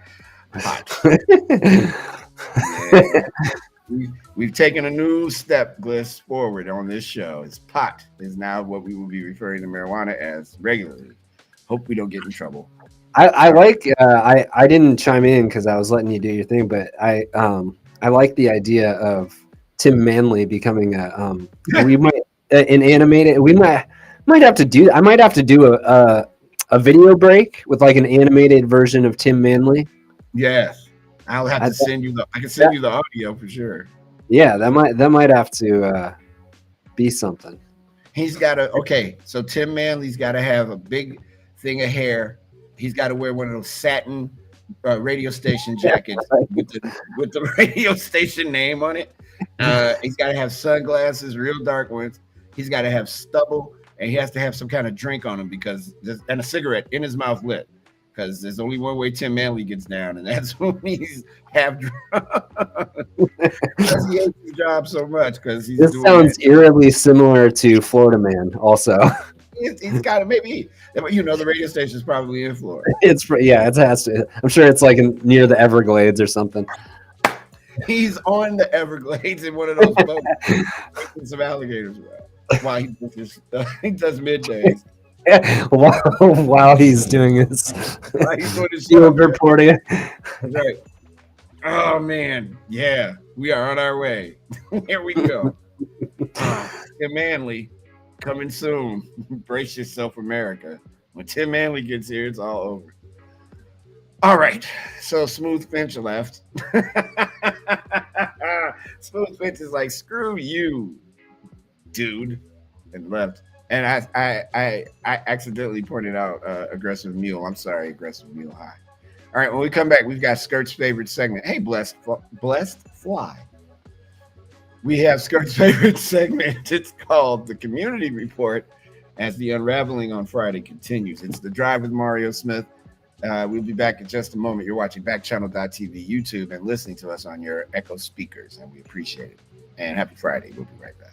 We've taken a new step, Gliss, forward on this show. It's pot is now what we will be referring to marijuana as regularly. Hope we don't get in trouble. I like. I didn't chime in because I was letting you do your thing, but I like the idea of Tim Manley becoming a. We might an animated. We might have to do. I might have to do a video break with like an animated version of Tim Manley. Yes, I'll have to send you the. I can send you the audio for sure. Yeah, that might have to be something. He's got to. Okay, so Tim Manley's got to have a big thing of hair. He's got to wear one of those satin radio station jackets with the radio station name on it. He's got to have sunglasses, real dark ones. He's got to have stubble, and he has to have some kind of drink on him and a cigarette in his mouth lit. because there's only one way Tim Manley gets down, and that's when he's half drunk. Because he hates his job so much. Because this sounds eerily similar to Florida Man. Also, he's got to maybe the radio station is probably in Florida. It has to. I'm sure it's like near the Everglades or something. He's on the Everglades in one of those boats with some alligators while he does middays. While he's doing his field reporting. Right. Oh man, yeah, we are on our way. Here we go. Tim Manley coming soon. Brace yourself, America. When Tim Manley gets here, it's all over. All right, so Smooth Finch left. Smooth Finch is like, screw you, dude, and left. And I accidentally pointed out Aggressive Mule. I'm sorry, Aggressive Mule. Hi. All right, when we come back, we've got Skirt's favorite segment. Hey, Blessed Fly. We have Skirt's favorite segment. It's called The Community Report as the unraveling on Friday continues. It's The Drive with Mario Smith. We'll be back in just a moment. You're watching Backchannel.tv, YouTube, and listening to us on your Echo speakers, and we appreciate it. And happy Friday. We'll be right back.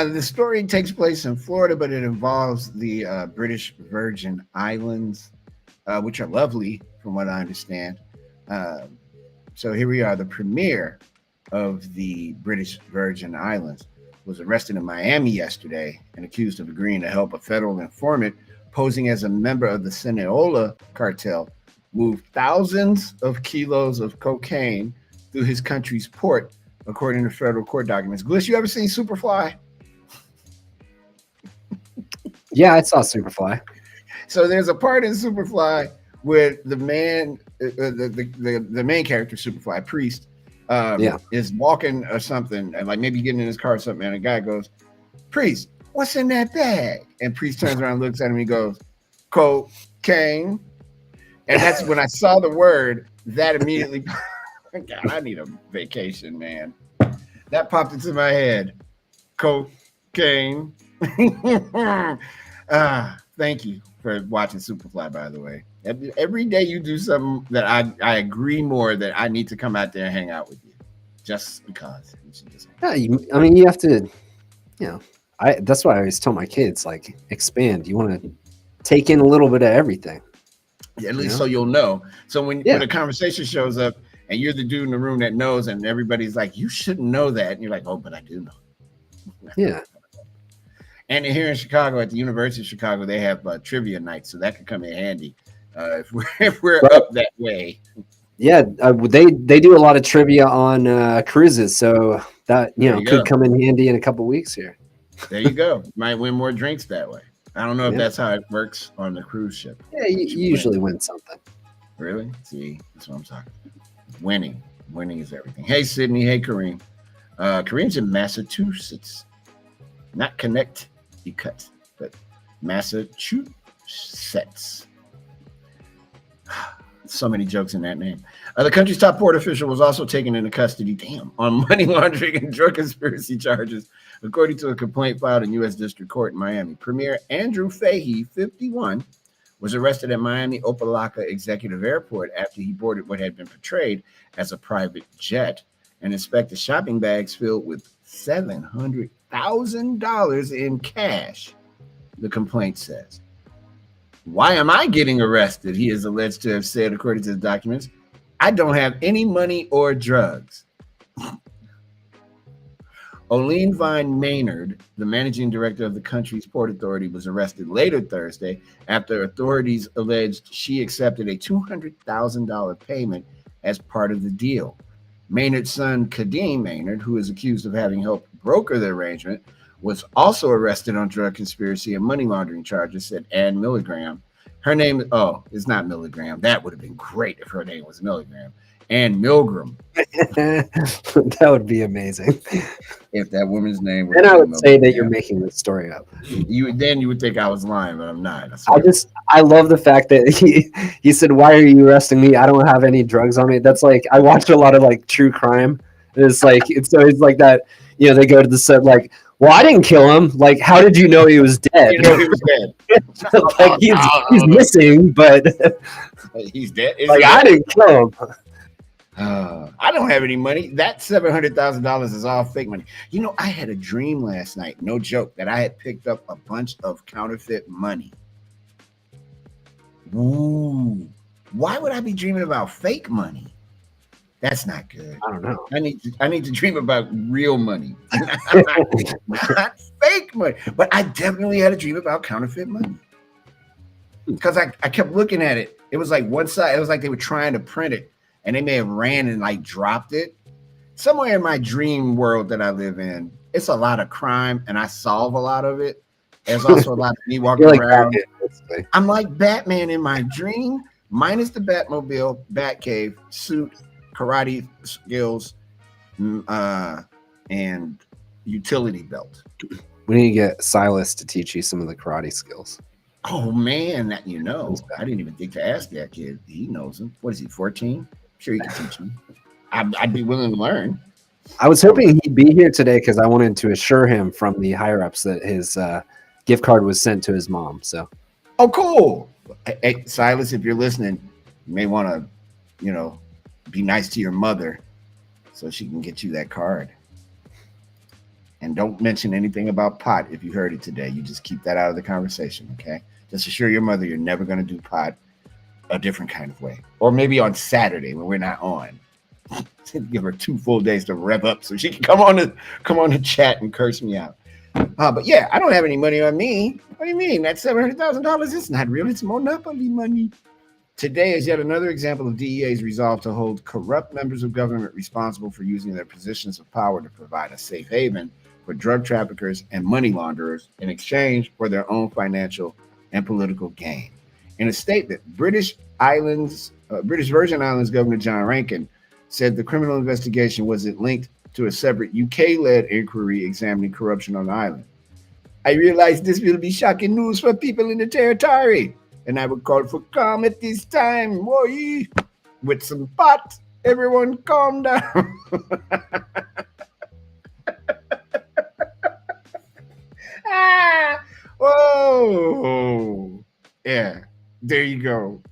The story takes place in Florida, but it involves the British Virgin Islands, which are lovely, from what I understand. So here we are. The premier of the British Virgin Islands was arrested in Miami yesterday and accused of agreeing to help a federal informant posing as a member of the Sinaloa cartel move thousands of kilos of cocaine through his country's port, according to federal court documents. Gliss, you ever seen Superfly? Yeah, I saw Superfly. So there's a part in Superfly where the man, the main character, Superfly Priest, is walking or something, and like maybe getting in his car or something, and a guy goes, "Priest, what's in that bag?" And Priest turns around, looks at him, and he goes, "Cocaine." And that's when I saw the word, that immediately, God, I need a vacation, man. That popped into my head. Cocaine. Thank you for watching Superfly, by the way. Every day you do something that I agree more that I need to come out there and hang out with you, just because. I mean, you have to, that's why I always tell my kids, like, expand. You want to take in a little bit of everything. Yeah, at least so you'll know. So when a conversation shows up and you're the dude in the room that knows, and everybody's like, "You shouldn't know that," and you're like, "Oh, but I do know." Yeah. And here in Chicago, at the University of Chicago, they have trivia nights, so that could come in handy if we're up that way. Yeah, they do a lot of trivia on cruises, so that could come in handy in a couple weeks here. There you go. Might win more drinks that way. I don't know if that's how it works on the cruise ship. Yeah, you usually win something. Really? See, that's what I'm talking about. Winning is everything. Hey, Sydney. Hey, Kareem. Kareem's in Massachusetts, not Connecticut, but Massachusetts. So many jokes in that name. The country's top port official was also taken into custody, on money laundering and drug conspiracy charges, according to a complaint filed in U.S. District Court in Miami. Premier Andrew Fahey, 51, was arrested at Miami Opa-locka Executive Airport after he boarded what had been portrayed as a private jet and inspected shopping bags filled with $700,000 in cash, the complaint says. Why am I getting arrested? He is alleged to have said, according to the documents. I don't have any money or drugs. Oline Vine Maynard, the managing director of the country's port authority, was arrested later Thursday after authorities alleged she accepted a $200,000 payment as part of the deal. Maynard's son, Kadeem Maynard, who is accused of having helped broker the arrangement, was also arrested on drug conspiracy and money laundering charges, said Ann Milligram. Her name, it's not Milligram. That would have been great if her name was Milligram. Ann Milgram. That would be amazing. If that woman's name was. Then I would say that you're making this story up. You would think I was lying, but I'm not. I love the fact that he said, "Why are you arresting me? I don't have any drugs on me." That's like, I watch a lot of like true crime. It's like, it's always like that. You know, they go to the set like, well, I didn't kill him. Like, how did you know he was dead? You know he was dead. Like, he's missing, but he's dead. Like, I didn't kill him. I don't have any money. That $700,000 is all fake money. You know, I had a dream last night, no joke, that I had picked up a bunch of counterfeit money. Ooh, why would I be dreaming about fake money? That's not good. I don't know. I need to dream about real money, not fake money. But I definitely had a dream about counterfeit money because I kept looking at it. It was like one side. It was like they were trying to print it, and they may have ran and like dropped it. Somewhere in my dream world that I live in, it's a lot of crime, and I solve a lot of it. There's also a lot of me walking around. Batman, I'm like Batman in my dream, minus the Batmobile, Batcave, suit, karate skills, and utility belt. We need to get Silas to teach you some of the karate skills. Oh man, I didn't even think to ask that kid. He knows them. What is he, 14? I'm sure he can teach me. I'd be willing to learn. I was hoping he'd be here today because I wanted to assure him from the higher ups that his gift card was sent to his mom. So, oh, cool. Hey, Silas, if you're listening, you may want to, be nice to your mother so she can get you that card. And don't mention anything about pot if you heard it today. You just keep that out of the conversation, okay? Just assure your mother you're never going to do pot a different kind of way. Or maybe on Saturday when we're not on. Give her 2 full days to rev up so she can come on the chat and curse me out. But yeah, I don't have any money on me. What do you mean? That $700,000 is not real. It's monopoly money. Today is yet another example of DEA's resolve to hold corrupt members of government responsible for using their positions of power to provide a safe haven for drug traffickers and money launderers in exchange for their own financial and political gain. In a statement, British Virgin Islands Governor John Rankin said the criminal investigation wasn't linked to a separate UK-led inquiry examining corruption on the island. I realize this will be shocking news for people in the territory, and I would call for calm at this time. Boy, with some pot, everyone calm down. Oh, yeah, there you go.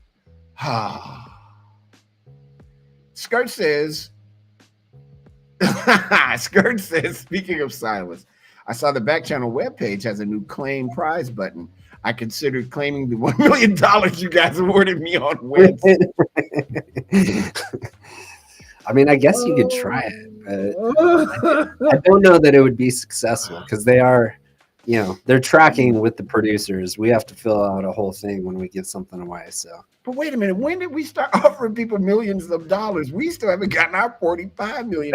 Skirt says, speaking of Silas, I saw the Backchannel webpage has a new claim prize button. I considered claiming the $1 million you guys awarded me on Wednesday. I mean, I guess you could try it, but I don't know that it would be successful because they are, they're tracking with the producers. We have to fill out a whole thing when we give something away. So, but wait a minute, when did we start offering people millions of dollars? We still haven't gotten our $45 million.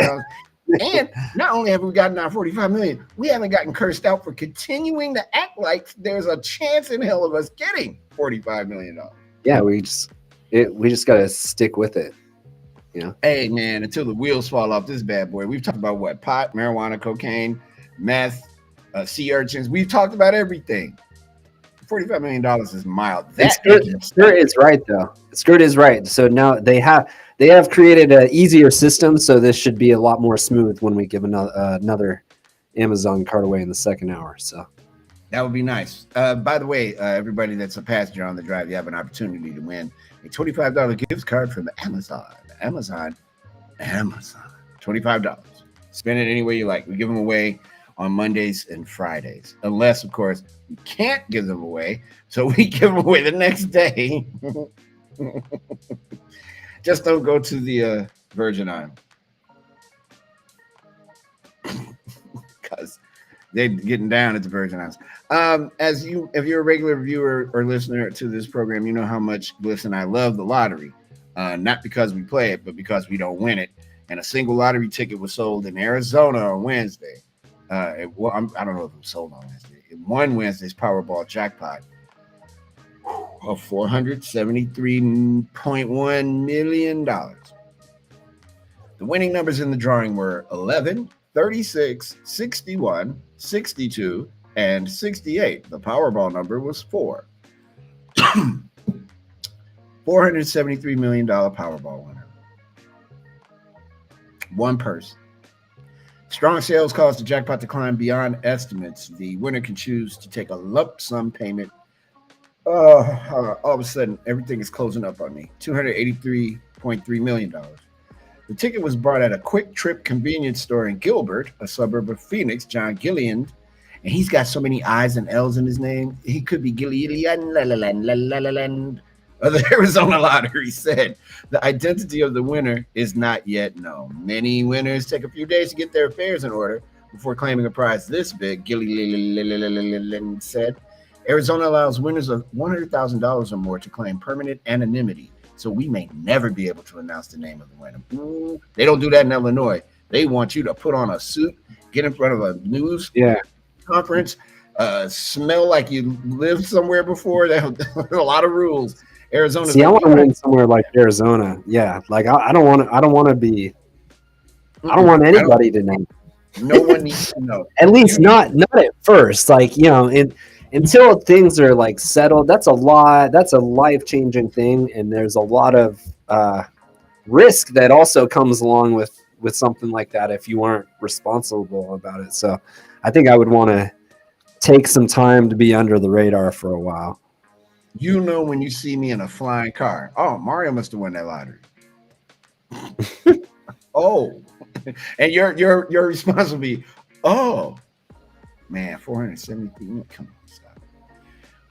And not only have we gotten our $45 million, we haven't gotten cursed out for continuing to act like there's a chance in hell of us getting $45 million. Yeah, we just got to stick with it. Hey man, until the wheels fall off this bad boy. We've talked about what? Pot, marijuana, cocaine, meth, sea urchins. We've talked about everything. $45 million is mild. Skirt is right though. Skirt is right. So now they have created an easier system. So this should be a lot more smooth when we give another Amazon cart away in the second hour. So that would be nice. By the way, everybody that's a passenger on the drive, you have an opportunity to win a $25 gift card from Amazon. Amazon. $25. Spend it any way you like. We give them away on Mondays and Fridays, unless, of course, we can't give them away. So we give them away the next day. Just don't go to the Virgin Islands. Because they're getting down at the Virgin Islands. If you're a regular viewer or listener to this program, you know how much Bliss and I love the lottery. Not because we play it, but because we don't win it. And a single lottery ticket was sold in Arizona on Wednesday. I don't know if it was sold on Wednesday. It won Wednesday's Powerball jackpot of $473.1 million. The winning numbers in the drawing were 11, 36, 61, 62, and 68. The Powerball number was 4. $473 million Powerball winner. One person. Strong sales caused the jackpot to climb beyond estimates. The winner can choose to take a lump sum payment. All of a sudden, everything is closing up on me. $283.3 million. The ticket was bought at a Quick Trip convenience store in Gilbert, a suburb of Phoenix. John Gilliland, and he's got so many I's and L's in his name. He could be Gilliland. The Arizona Lottery said the identity of the winner is not yet known. Many winners take a few days to get their affairs in order before claiming a prize this big, Gilliland said. Arizona allows winners of $100,000 or more to claim permanent anonymity, so we may never be able to announce the name of the winner. They don't do that in Illinois. They want you to put on a suit, get in front of a news conference, smell like you lived somewhere before. There are a lot of rules. Arizona. See, I want to win somewhere like Arizona. Yeah, like I don't want to be. I don't want anybody to know. No one needs to know. At least not at first. Like, until things are like settled. That's a lot. That's a life-changing thing, and there's a lot of risk that also comes along with something like that if you aren't responsible about it. So, I think I would want to take some time to be under the radar for a while. When you see me in a flying car, oh, Mario must have won that lottery. Oh, and your response will be, oh, man, 473. Come on, stop.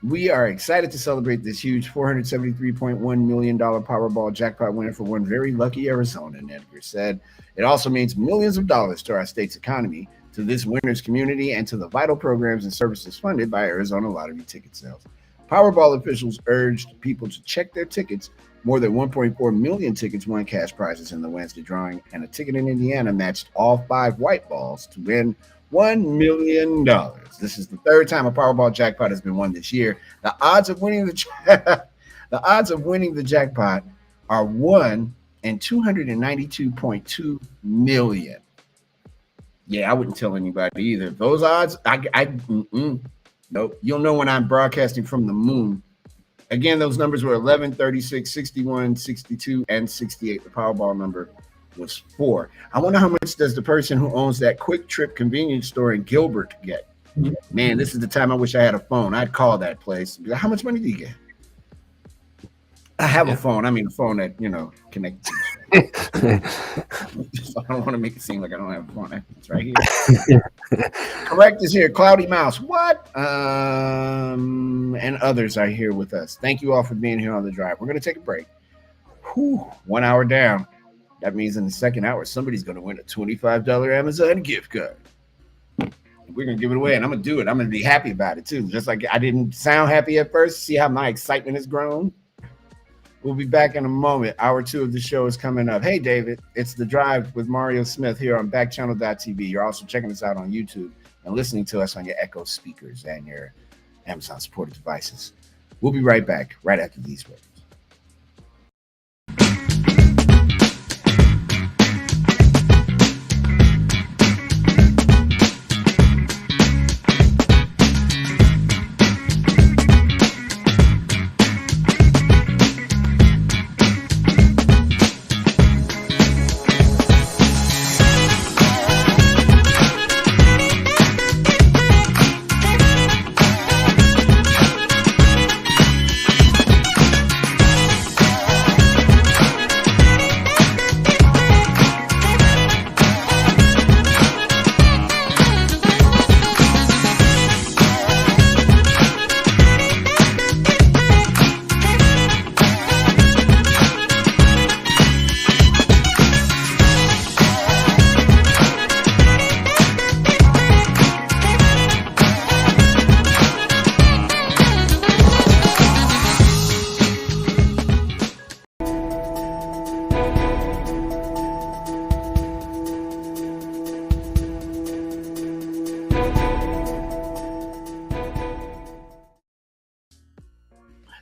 We are excited to celebrate this huge $473.1 million Powerball jackpot winner for one very lucky Arizonan, Edgar said. It also means millions of dollars to our state's economy, to this winner's community, and to the vital programs and services funded by Arizona Lottery ticket sales. Powerball officials urged people to check their tickets. More than 1.4 million tickets won cash prizes in the Wednesday drawing, and a ticket in Indiana matched all 5 white balls to win $1 million. This is the third time a Powerball jackpot has been won this year. The odds of winning the jackpot are 1 in 292.2 million. Yeah, I wouldn't tell anybody either. Those odds, nope. You'll know when I'm broadcasting from the moon. Again, those numbers were 11, 36, 61, 62, and 68. The Powerball number was 4. I wonder how much does the person who owns that Quick Trip convenience store in Gilbert get? Man, this is the time I wish I had a phone. I'd call that place. How much money do you get? I have a phone. I mean, a phone that, connected. So I don't want to make it seem like I don't have a phone. It's right here. Correct is here. Cloudy Mouse. What? And others are here with us. Thank you all for being here on the drive. We're going to take a break. 1 hour down. That means in the second hour, somebody's going to win a $25 Amazon gift card. We're going to give it away, and I'm going to do it. I'm going to be happy about it, too. Just like I didn't sound happy at first. See how my excitement has grown? We'll be back in a moment. Hour 2 of the show is coming up. Hey, David, it's The Drive with Mario Smith here on Backchannel.tv. You're also checking us out on YouTube and listening to us on your Echo speakers and your Amazon-supported devices. We'll be right back right after these words.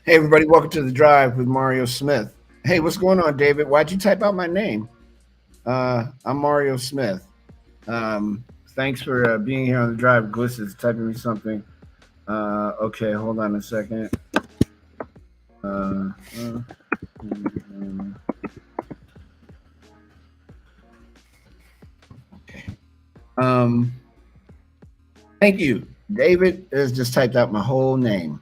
Hey, everybody, welcome to The Drive with Mario Smith. Hey, what's going on, David? Why'd you type out my name? I'm Mario Smith. Thanks for being here on The Drive. Gliss is typing me something. Okay, hold on a second. Okay. Thank you. David has just typed out my whole name.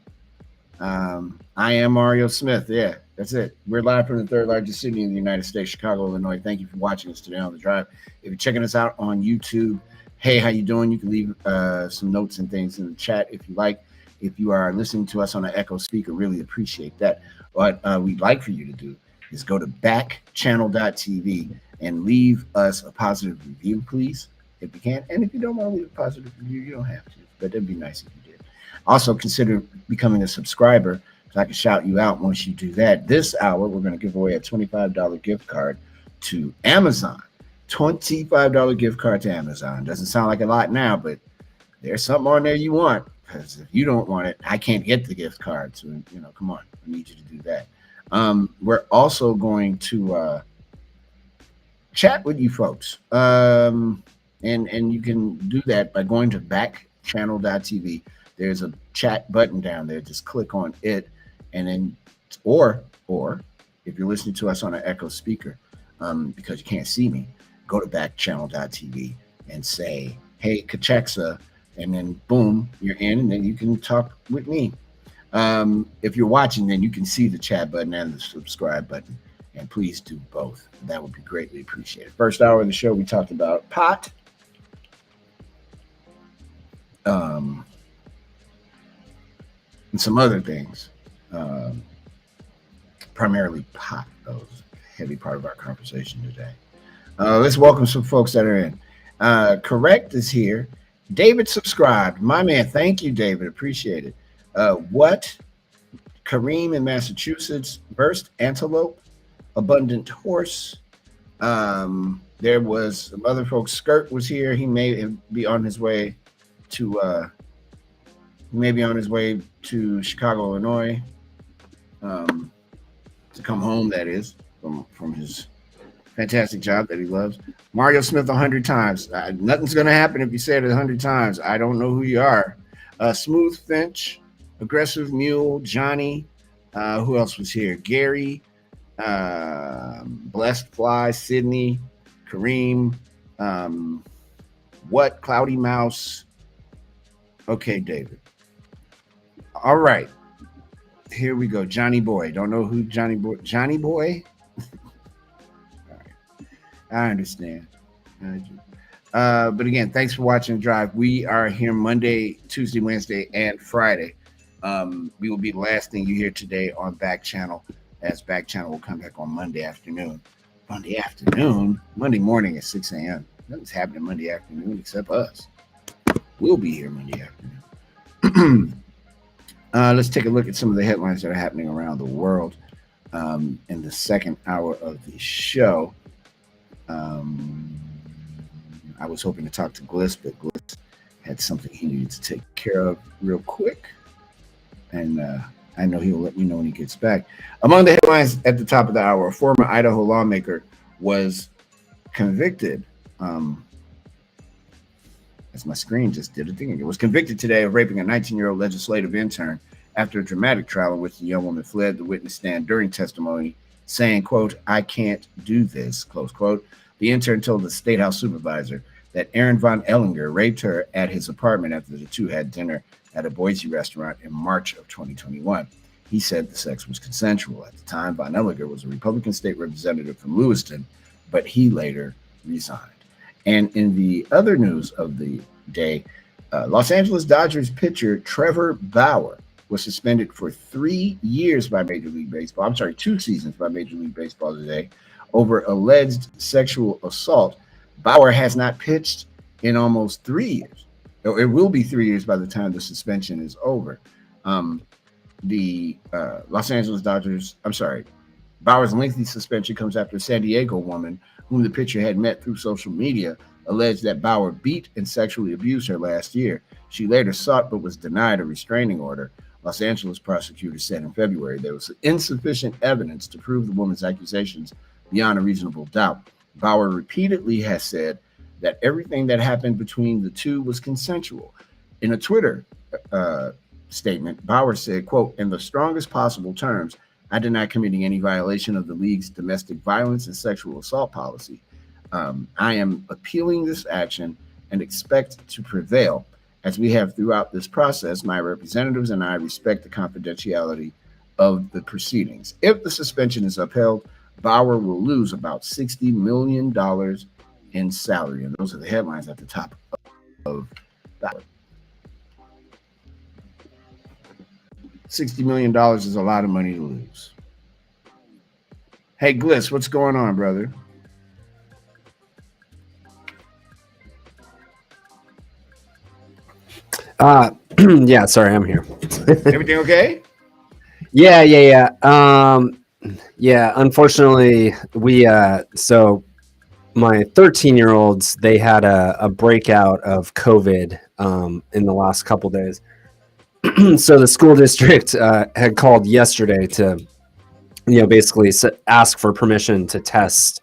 I am Mario Smith. Yeah, that's it. We're live from the third largest city in the United States, Chicago, Illinois. Thank you for watching us today on The Drive. If you're checking us out on YouTube, hey, how you doing? You can leave some notes and things in the chat if you like. If you are listening to us on an Echo speaker, really appreciate that. What we'd like for you to do is go to backchannel.tv and leave us a positive review, please, if you can. And if you don't want to leave a positive review, you don't have to, but that'd be nice if you did. Also, consider becoming a subscriber so I can shout you out once you do that. This hour, we're going to give away a $25 gift card to Amazon. $25 gift card to Amazon. Doesn't sound like a lot now, but there's something on there you want, because if you don't want it, I can't get the gift card. So, come on. I need you to do that. We're also going to chat with you folks. And you can do that by going to backchannel.tv. There's a chat button down there. Just click on it, and then, or if you're listening to us on an Echo speaker, because you can't see me, go to backchannel.tv and say, "Hey, Kachexa," and then boom, you're in, and then you can talk with me. If you're watching, then you can see the chat button and the subscribe button, and please do both. That would be greatly appreciated. First hour of the show, we talked about pot. And some other things, primarily pot. That was a heavy part of our conversation today. Let's welcome some folks that are in. Correct is here. David subscribed. My man, thank you, David. Appreciate it. What? Kareem in Massachusetts. Burst antelope. Abundant horse. There was some other folks. Skirt was here. He may be on his way to Chicago, Illinois, to come home, that is, from his fantastic job that he loves. Mario Smith 100 times. Nothing's going to happen if you say it 100 times. I don't know who you are. Smooth Finch, Aggressive Mule, Johnny. Who else was here? Gary, Blessed Fly, Sydney, Kareem, what? Cloudy Mouse. Okay, David. All right, here we go. Johnny Boy. Don't know who Johnny Boy. All right, I understand. But again, thanks for watching Drive. We are here Monday, Tuesday, Wednesday, and Friday. We will be the last thing you hear today on Backchannel, as Backchannel will come back on Monday afternoon. Monday morning at 6 a.m. Nothing's happening Monday afternoon except us. We'll be here Monday afternoon. Let's take a look at some of the headlines that are happening around the world in the second hour of the show. I was hoping to talk to Gliss, but Gliss had something he needed to take care of real quick. And I know he'll let me know when he gets back. Among the headlines at the top of the hour, a former Idaho lawmaker was convicted. As my screen just did a thing. It was convicted today of raping a 19-year-old legislative intern after a dramatic trial in which the young woman fled the witness stand during testimony, saying, quote, "I can't do this," close quote. The intern told the state house supervisor that Aaron Von Ellinger raped her at his apartment after the two had dinner at a Boise restaurant in March of 2021. He said the sex was consensual. At the time, Von Ellinger was a Republican state representative from Lewiston, but he later resigned. And in the other news of the day, Los Angeles Dodgers pitcher Trevor Bauer was suspended for 3 years by Major League Baseball. 2 seasons by Major League Baseball today over alleged sexual assault. Bauer has not pitched in almost 3 years. It will be 3 years by the time the suspension is over. The Los Angeles Dodgers, Bauer's lengthy suspension comes after a San Diego woman whom the pitcher had met through social media alleged that Bauer beat and sexually abused her last year. She later sought but was denied a restraining order Los Angeles prosecutors said in February there was insufficient evidence to prove the woman's accusations beyond a reasonable doubt. Bauer repeatedly has said that everything that happened between the two was consensual. In a Twitter statement, Bauer said, quote, "In the strongest possible terms, I deny committing any violation of the league's domestic violence and sexual assault policy. I am appealing this action and expect to prevail. As we have throughout this process, my representatives and I respect the confidentiality of the proceedings. If the suspension is upheld, Bauer will lose about $60 million in salary." And those are the headlines at the top of that. $60 million is a lot of money to lose. Hey, Gliss, what's going on, brother? Yeah, sorry, I'm here. Everything okay? Yeah. Yeah, unfortunately, so my 13-year-olds, they had a breakout of COVID in the last couple days. So the school district had called yesterday to, basically ask for permission to test,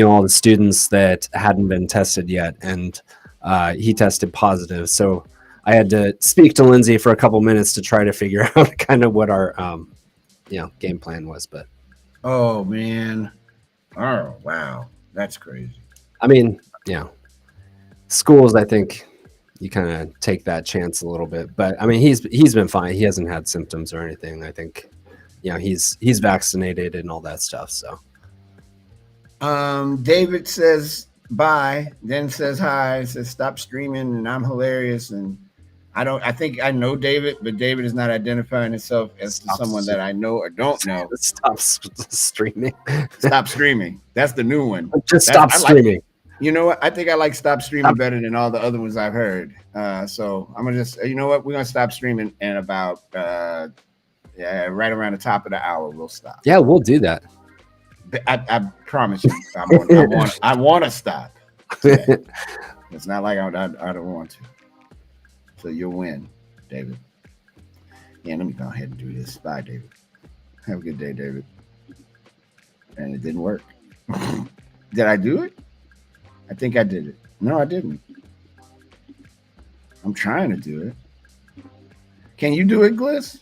all the students that hadn't been tested yet. And he tested positive. So I had to speak to Lindsay for a couple minutes to try to figure out kind of what our, game plan was. But oh man, oh wow, that's crazy. I mean, schools, I think you kind of take that chance a little bit. But I mean, he's been fine. He hasn't had symptoms or anything. I think, he's vaccinated and all that stuff. So, David says bye, then says hi, says stop streaming, and I'm hilarious. And I think I know David, but David is not identifying himself as someone that I know or don't know. Stop streaming. Stop streaming. That's the new one. Just stop streaming. You know what? I think I like stop streaming better than all the other ones I've heard. So I'm gonna just, you know what? We're gonna stop streaming, and about right around the top of the hour, we'll stop. Yeah, we'll do that. I promise you, I want to stop. Today. It's not like I don't want to. So you'll win, David. Yeah, let me go ahead and do this. Bye, David. Have a good day, David. And it didn't work. Did I do it? I think I did it. No, I didn't. I'm trying to do it. Can you do it, Gliss?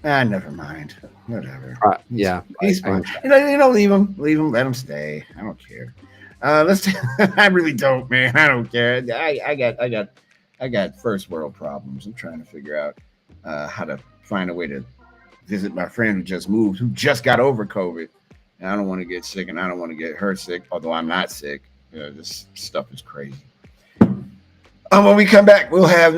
Never mind. Whatever. Yeah. He's fine. Leave him. Let him stay. I don't care. I really don't, man. I don't care. I got first world problems. I'm trying to figure out how to find a way to visit my friend who just moved, who just got over COVID. And I don't want to get sick, and I don't want to get her sick, although I'm not sick. This stuff is crazy. When we come back, we'll have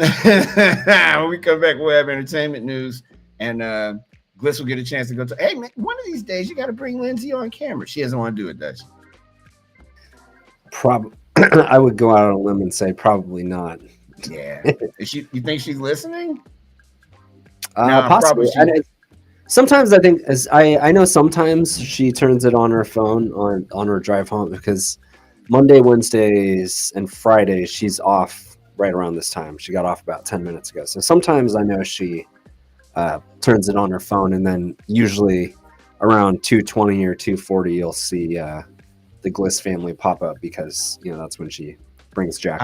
entertainment news, and Gliss will get a chance to go to. Hey, man, one of these days you got to bring Lindsay on camera. She doesn't want to do it, does she? Probably. I would go out on a limb and say probably not. Yeah. You think she's listening? Possibly. Sometimes I think, I know sometimes she turns it on her phone on her drive home, because Monday, Wednesdays, and Fridays she's off right around this time. She got off about 10 minutes ago. So sometimes I know she turns it on her phone, and then usually around 2:20 or 2:40 you'll see the Gliss family pop up, because that's when she brings Jack.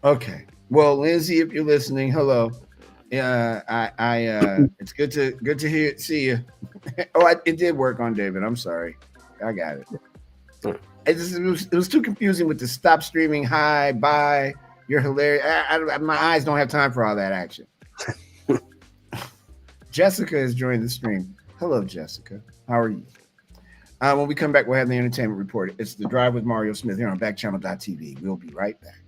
Okay. Well, Lindsay, if you're listening, hello. It's good to see you. It did work on David. I'm sorry. I got it. It was too confusing with the stop streaming. Hi, bye. You're hilarious. My eyes don't have time for all that action. Jessica has joined the stream. Hello, Jessica. How are you? When we come back, we'll have the entertainment report. It's The Drive with Mario Smith here on Backchannel.tv. We'll be right back.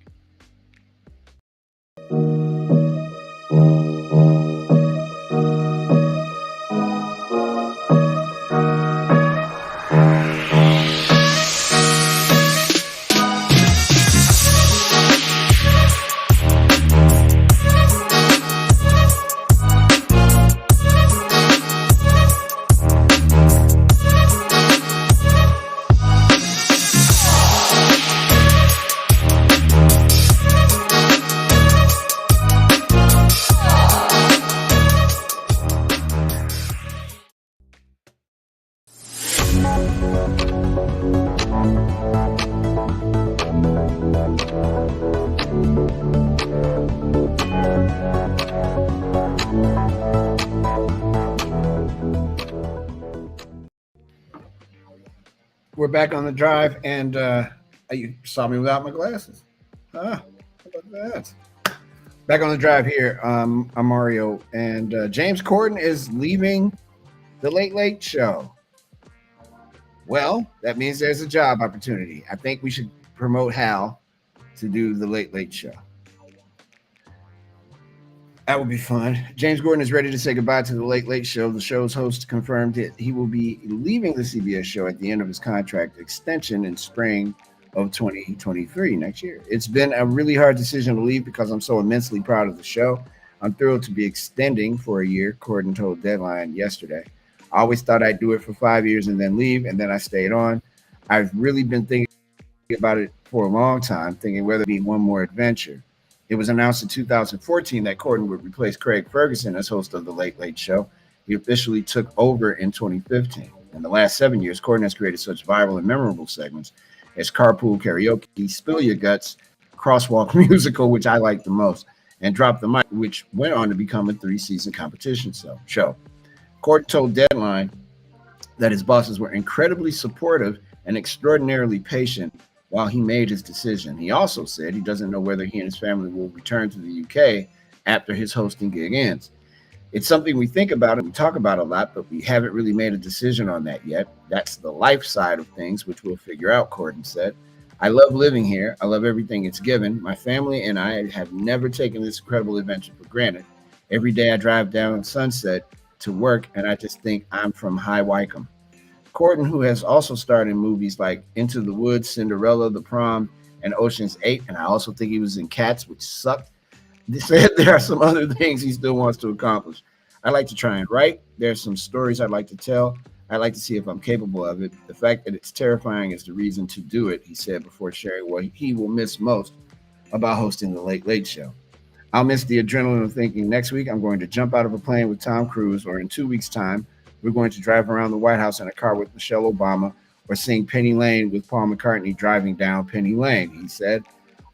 We're back on the drive, and you saw me without my glasses. How about that? Back on the drive here. I'm Mario, and James Corden is leaving the Late Late Show. Well, that means there's a job opportunity. I think we should promote Hal to do the Late Late Show. That would be fun. James Corden is ready to say goodbye to the Late Late Show. The show's host confirmed that he will be leaving the CBS show at the end of his contract extension in spring of 2023, next year. It's been a really hard decision to leave because I'm so immensely proud of the show. I'm thrilled to be extending for a year, Corden told Deadline yesterday. I always thought I'd do it for 5 years and then leave, and then I stayed on. I've really been thinking about it for a long time, thinking whether it be one more adventure. It was announced in 2014 that Corden would replace Craig Ferguson as host of The Late Late Show. He officially took over in 2015. In the last 7 years, Corden has created such viral and memorable segments as Carpool Karaoke, Spill Your Guts, Crosswalk Musical, which I like the most, and Drop the Mic, which went on to become a 3-season competition show. Corden told Deadline that his bosses were incredibly supportive and extraordinarily patient while he made his decision. He also said he doesn't know whether he and his family will return to the UK after his hosting gig ends. It's something we think about and we talk about a lot, but we haven't really made a decision on that yet. That's the life side of things, which we'll figure out, Corden said. I love living here. I love everything it's given. My family and I have never taken this incredible adventure for granted. Every day I drive down Sunset to work, and I just think I'm from High Wycombe. Corden, who has also starred in movies like Into the Woods, Cinderella, The Prom, and Ocean's 8, and I also think he was in Cats, which sucked, they said there are some other things he still wants to accomplish. I like to try and write. There's some stories I'd like to tell. I'd like to see if I'm capable of it. The fact that it's terrifying is the reason to do it, he said before sharing what he will miss most about hosting the Late Late Show. I'll miss the adrenaline of thinking next week I'm going to jump out of a plane with Tom Cruise, or in 2 weeks' time, we're going to drive around the White House in a car with Michelle Obama, or sing Penny Lane with Paul McCartney driving down Penny Lane, he said.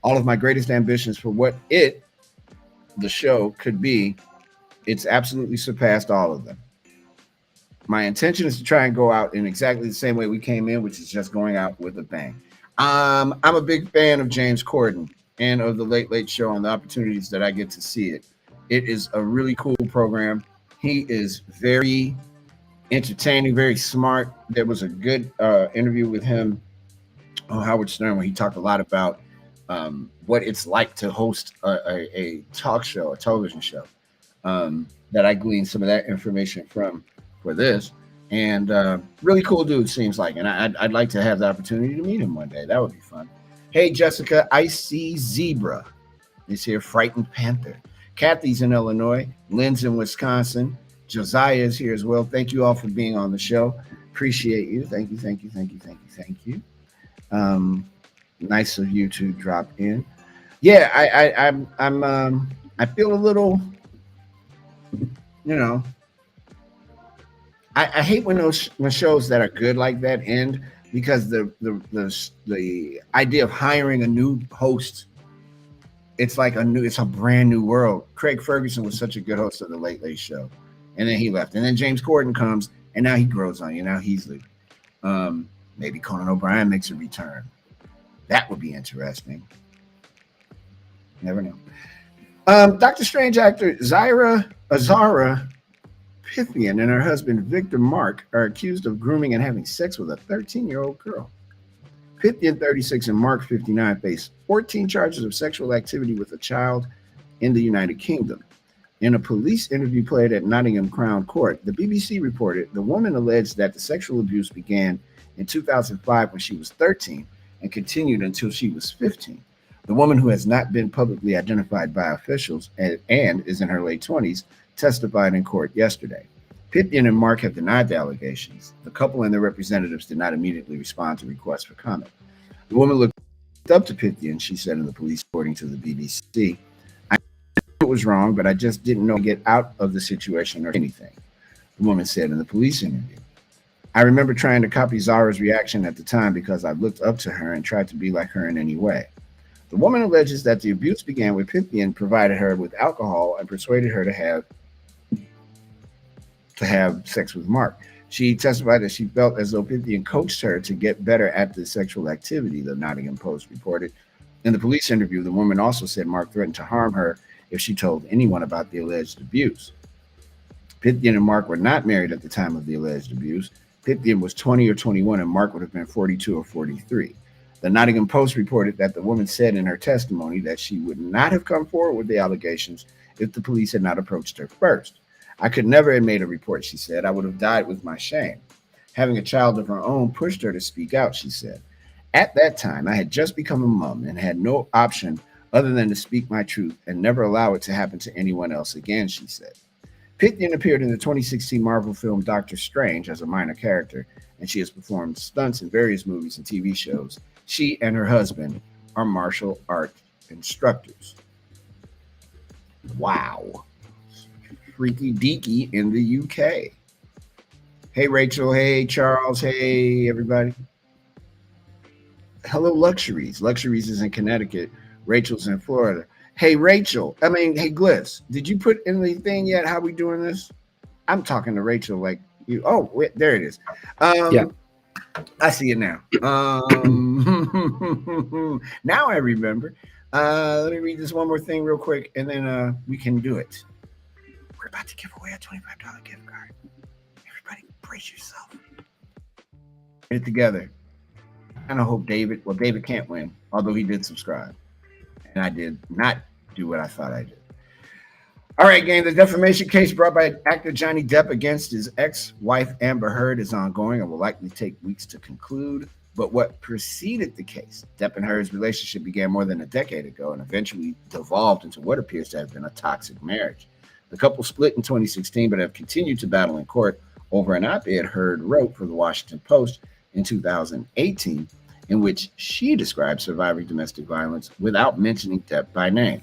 All of my greatest ambitions for what the show could be, it's absolutely surpassed all of them. My intention is to try and go out in exactly the same way we came in, which is just going out with a bang. I'm a big fan of James Corden and of the Late Late Show and the opportunities that I get to see it. It is a really cool program. He is very entertaining, very smart. There was a good interview with him on Howard Stern where he talked a lot about what it's like to host a talk show, a television show, that I gleaned some of that information from for this. And really cool dude, seems like. And I'd like to have the opportunity to meet him one day. That would be fun. Hey, Jessica, I see Zebra is here. Frightened Panther. Kathy's in Illinois. Lynn's in Wisconsin. Josiah is here as well. Thank you all for being on the show. Appreciate you. Thank you, thank you, thank you, thank you, thank you. Nice of you to drop in. Yeah, I feel a little, I hate when shows that are good like that end, because the idea of hiring a new host, it's a brand new world. Craig Ferguson was such a good host of the Late Late Show. And then he left. And then James Corden comes, and now he grows on you. Now he's leaving. Maybe Conan O'Brien makes a return. That would be interesting. Never know. Doctor Strange actor Azara Pythian and her husband Victor Mark are accused of grooming and having sex with a 13-year-old girl. Pythian, 36, and Mark, 59, face 14 charges of sexual activity with a child in the United Kingdom. In a police interview played at Nottingham Crown Court, the BBC reported the woman alleged that the sexual abuse began in 2005 when she was 13 and continued until she was 15. The woman, who has not been publicly identified by officials and is in her late 20s, testified in court yesterday. Pythian and Mark have denied the allegations. The couple and their representatives did not immediately respond to requests for comment. The woman looked up to Pythian, she said in the police, according to the BBC. I knew it was wrong, but I just didn't know how to get out of the situation or anything, the woman said in the police interview. I remember trying to copy Zara's reaction at the time because I looked up to her and tried to be like her in any way. The woman alleges that the abuse began when Pythian provided her with alcohol and persuaded her to have sex with Mark. She testified that she felt as though Pythian coached her to get better at the sexual activity, the Nottingham Post reported. In the police interview, the woman also said Mark threatened to harm her if she told anyone about the alleged abuse. Pythian and Mark were not married at the time of the alleged abuse. Pythian was 20 or 21, and Mark would have been 42 or 43. The Nottingham Post reported that the woman said in her testimony that she would not have come forward with the allegations if the police had not approached her first. I could never have made a report, she said. I would have died with my shame. Having a child of her own pushed her to speak out, she said. At that time, I had just become a mom and had no option other than to speak my truth and never allow it to happen to anyone else again, she said. Pythian appeared in the 2016 Marvel film Doctor Strange as a minor character, and she has performed stunts in various movies and TV shows. She and her husband are martial art instructors. Wow. Freaky deaky in the UK. Hey, Rachel. Hey, Charles. Hey, everybody. Hello, Luxuries. Luxuries is in Connecticut. Rachel's in Florida. Hey, Rachel. Hey, Glyphs. Did you put in the thing yet? How we doing this? I'm talking to Rachel like you. Oh, wait, there it is. Yeah. I see it now. Now I remember. Let me read this one more thing real quick, and then we can do it. We're about to give away a $25 gift card. Everybody, brace yourself. Get it together. And I hope David can't win, although he did subscribe. And I did not do what I thought I did. All right, gang. The defamation case brought by actor Johnny Depp against his ex-wife Amber Heard is ongoing and will likely take weeks to conclude. But what preceded the case? Depp and Heard's relationship began more than a decade ago and eventually devolved into what appears to have been a toxic marriage. The couple split in 2016, but have continued to battle in court over an op-ed Heard wrote for the Washington Post in 2018, in which she described surviving domestic violence without mentioning Depp by name.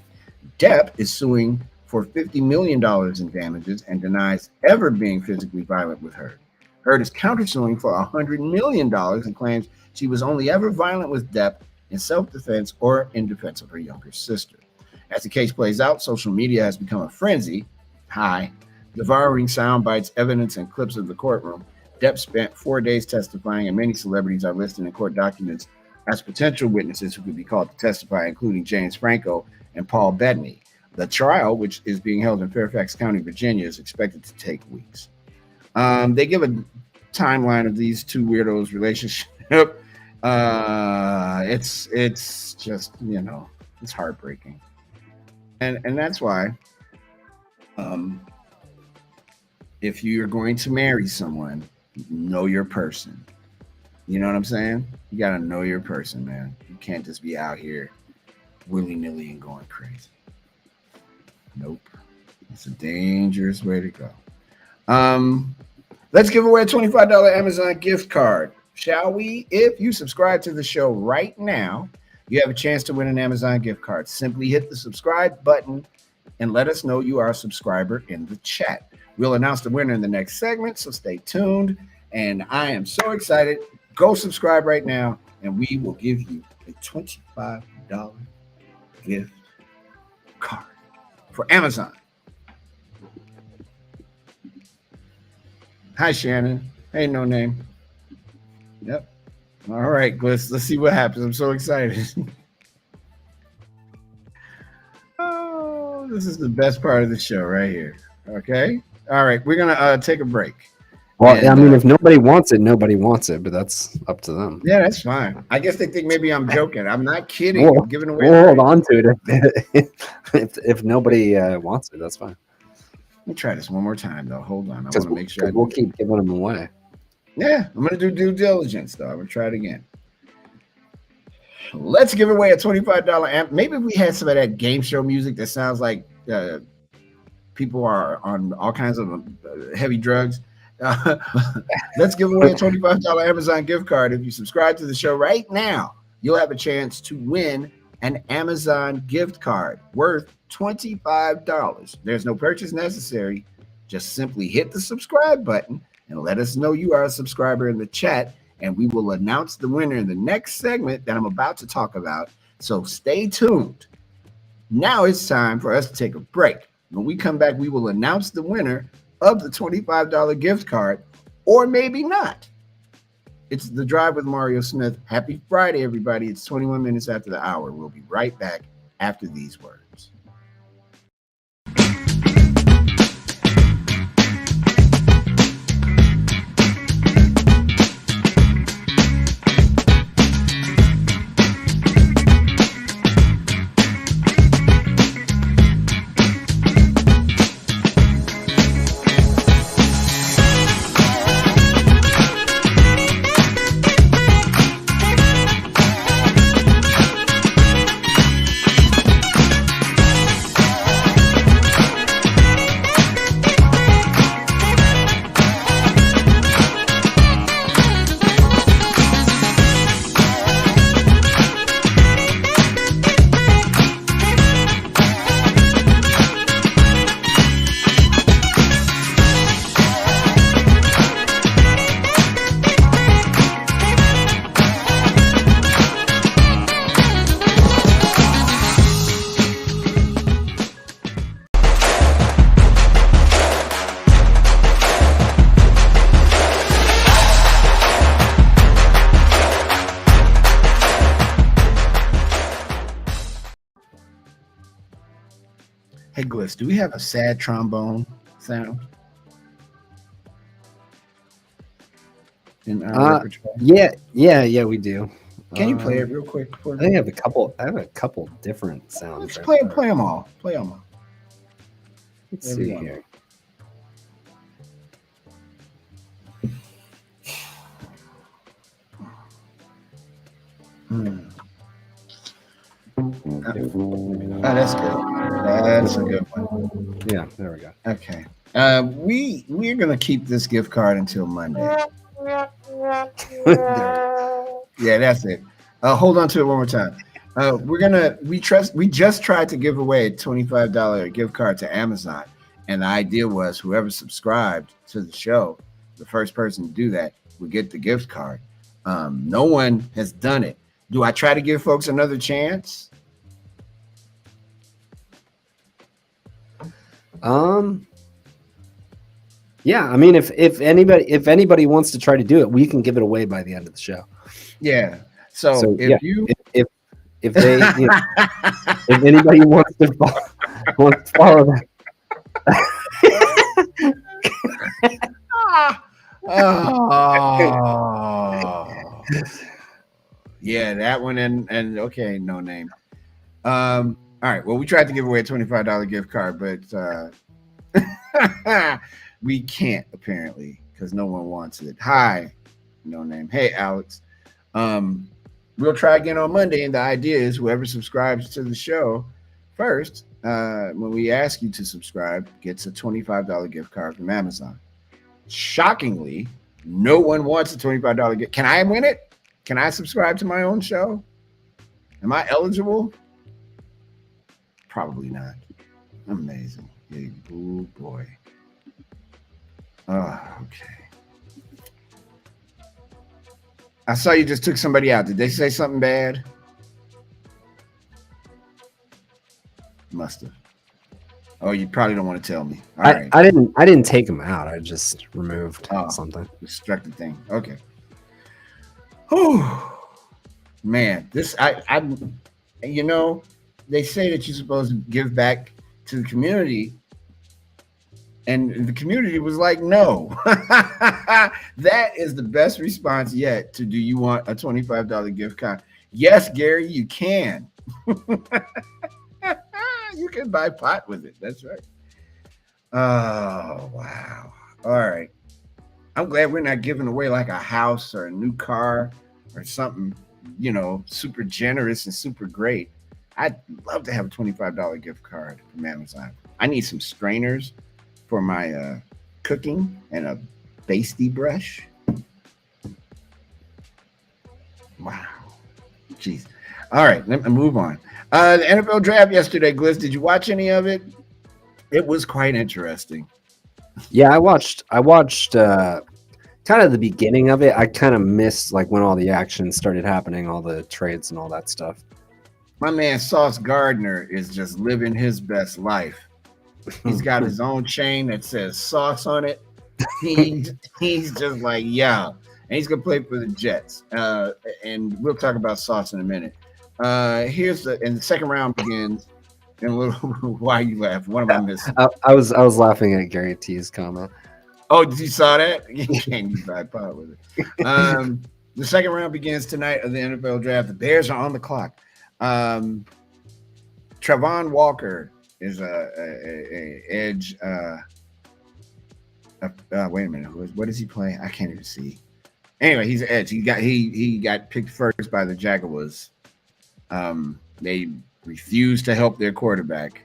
Depp is suing for $50 million in damages and denies ever being physically violent with Heard. Heard is countersuing for $100 million and claims she was only ever violent with Depp in self-defense or in defense of her younger sister. As the case plays out, social media has become a frenzy. Devouring sound bites, evidence, and clips of the courtroom. Depp spent 4 days testifying, and many celebrities are listed in court documents as potential witnesses who could be called to testify, including James Franco and Paul Bettany. The trial, which is being held in Fairfax County, Virginia, is expected to take weeks. They give a timeline of these two weirdos' relationship. It's just, it's heartbreaking. And that's why if you're going to marry someone, know your person. You know what I'm saying? You got to know your person, man. You can't just be out here willy-nilly and going crazy. Nope. It's a dangerous way to go. Let's give away a $25 Amazon gift card, shall we? If you subscribe to the show right now, you have a chance to win an Amazon gift card. Simply hit the subscribe button and let us know you are a subscriber in the chat. We'll announce the winner in the next segment, so stay tuned. And I am so excited. Go subscribe right now, and we will give you a $25 gift card for Amazon. Hi, Shannon. Hey, no name. Yep. All right, let's see what happens. I'm so excited. Oh, this is the best part of the show right here. Okay. All right, we're gonna take a break. Well, and, if nobody wants it, nobody wants it, but that's up to them. Yeah, that's fine. I guess they think maybe I'm joking. I'm not kidding. I'm giving away. We'll hold on to it if nobody wants it. That's fine. Let me try this one more time, though. Hold on. I want to make sure. We'll keep giving them away. Yeah, I'm going to do due diligence, though. I'm going to try it again. Let's give away a $25 amp. Maybe we had some of that game show music that sounds like people are on all kinds of heavy drugs. Let's give away a $25 Amazon gift card. If you subscribe to the show right now, you'll have a chance to win an Amazon gift card worth $25. There's no purchase necessary. Just simply hit the subscribe button and let us know you are a subscriber in the chat, and we will announce the winner in the next segment that I'm about to talk about. So stay tuned. Now it's time for us to take a break. When we come back, we will announce the winner of the $25 gift card, or maybe not. It's The Drive with Mario Smith. Happy Friday, everybody. It's 21 minutes after the hour. We'll be right back after these words. Hey, Gliss, do we have a sad trombone sound in our repertoire? Yeah, we do. Can you play it real quick for me? I have a couple different sounds. Let's play them all. Play them all. Let's see here. Oh, that's good. That's a good one. Yeah, there we go. Okay. We're gonna keep this gift card until Monday. Yeah, that's it. Hold on to it one more time. We just tried to give away a $25 gift card to Amazon, and the idea was whoever subscribed to the show, the first person to do that would get the gift card. No one has done it. Do I try to give folks another chance? Yeah, I mean, if anybody wants to try to do it, we can give it away by the end of the show. Yeah. So if they if anybody wants to follow that. Oh. Yeah, that one and okay, no name. All right. Well, we tried to give away a $25 gift card, but we can't apparently because no one wants it. Hi, no name. Hey, Alex. We'll try again on Monday, and the idea is whoever subscribes to the show first, when we ask you to subscribe, gets a $25 gift card from Amazon. Shockingly, no one wants a $25 gift. Can I win it? Can I subscribe to my own show? Am I eligible? Probably not. Amazing. Oh boy. Oh, okay. I saw you just took somebody out. Did they say something bad? Must have. Oh, you probably don't want to tell me. All right. I didn't take them out. I just removed something. Destructive thing. Okay. Oh man, this I you know, they say that you're supposed to give back to the community. And the community was like, no. That is the best response yet to do you want a $25 gift card? Yes, Gary, you can. You can buy pot with it. That's right. Oh, wow. All right. I'm glad we're not giving away like a house or a new car or something, you know, super generous and super great. I'd love to have a $25 gift card from Amazon. I need some strainers for my cooking and a basty brush. Wow. Jeez. All right, let me move on. The NFL draft yesterday, Gliss, did you watch any of it? It was quite interesting. Yeah, I watched kind of the beginning of it. I kind of missed like when all the action started happening, all the trades and all that stuff. My man Sauce Gardner is just living his best life. He's got his own chain that says Sauce on it. he's just like, yeah. And he's gonna play for the Jets. And we'll talk about Sauce in a minute. Here's the second round begins. And why are you laughing? What am I missing? I was laughing at Gary T's comment. Oh, did you saw that? You can't use iPod with it. The second round begins tonight of the NFL draft. The Bears are on the clock. Travon Walker is a edge. Wait a minute. What does he play? I can't even see. Anyway, he's an edge. He got picked first by the Jaguars. They refused to help their quarterback,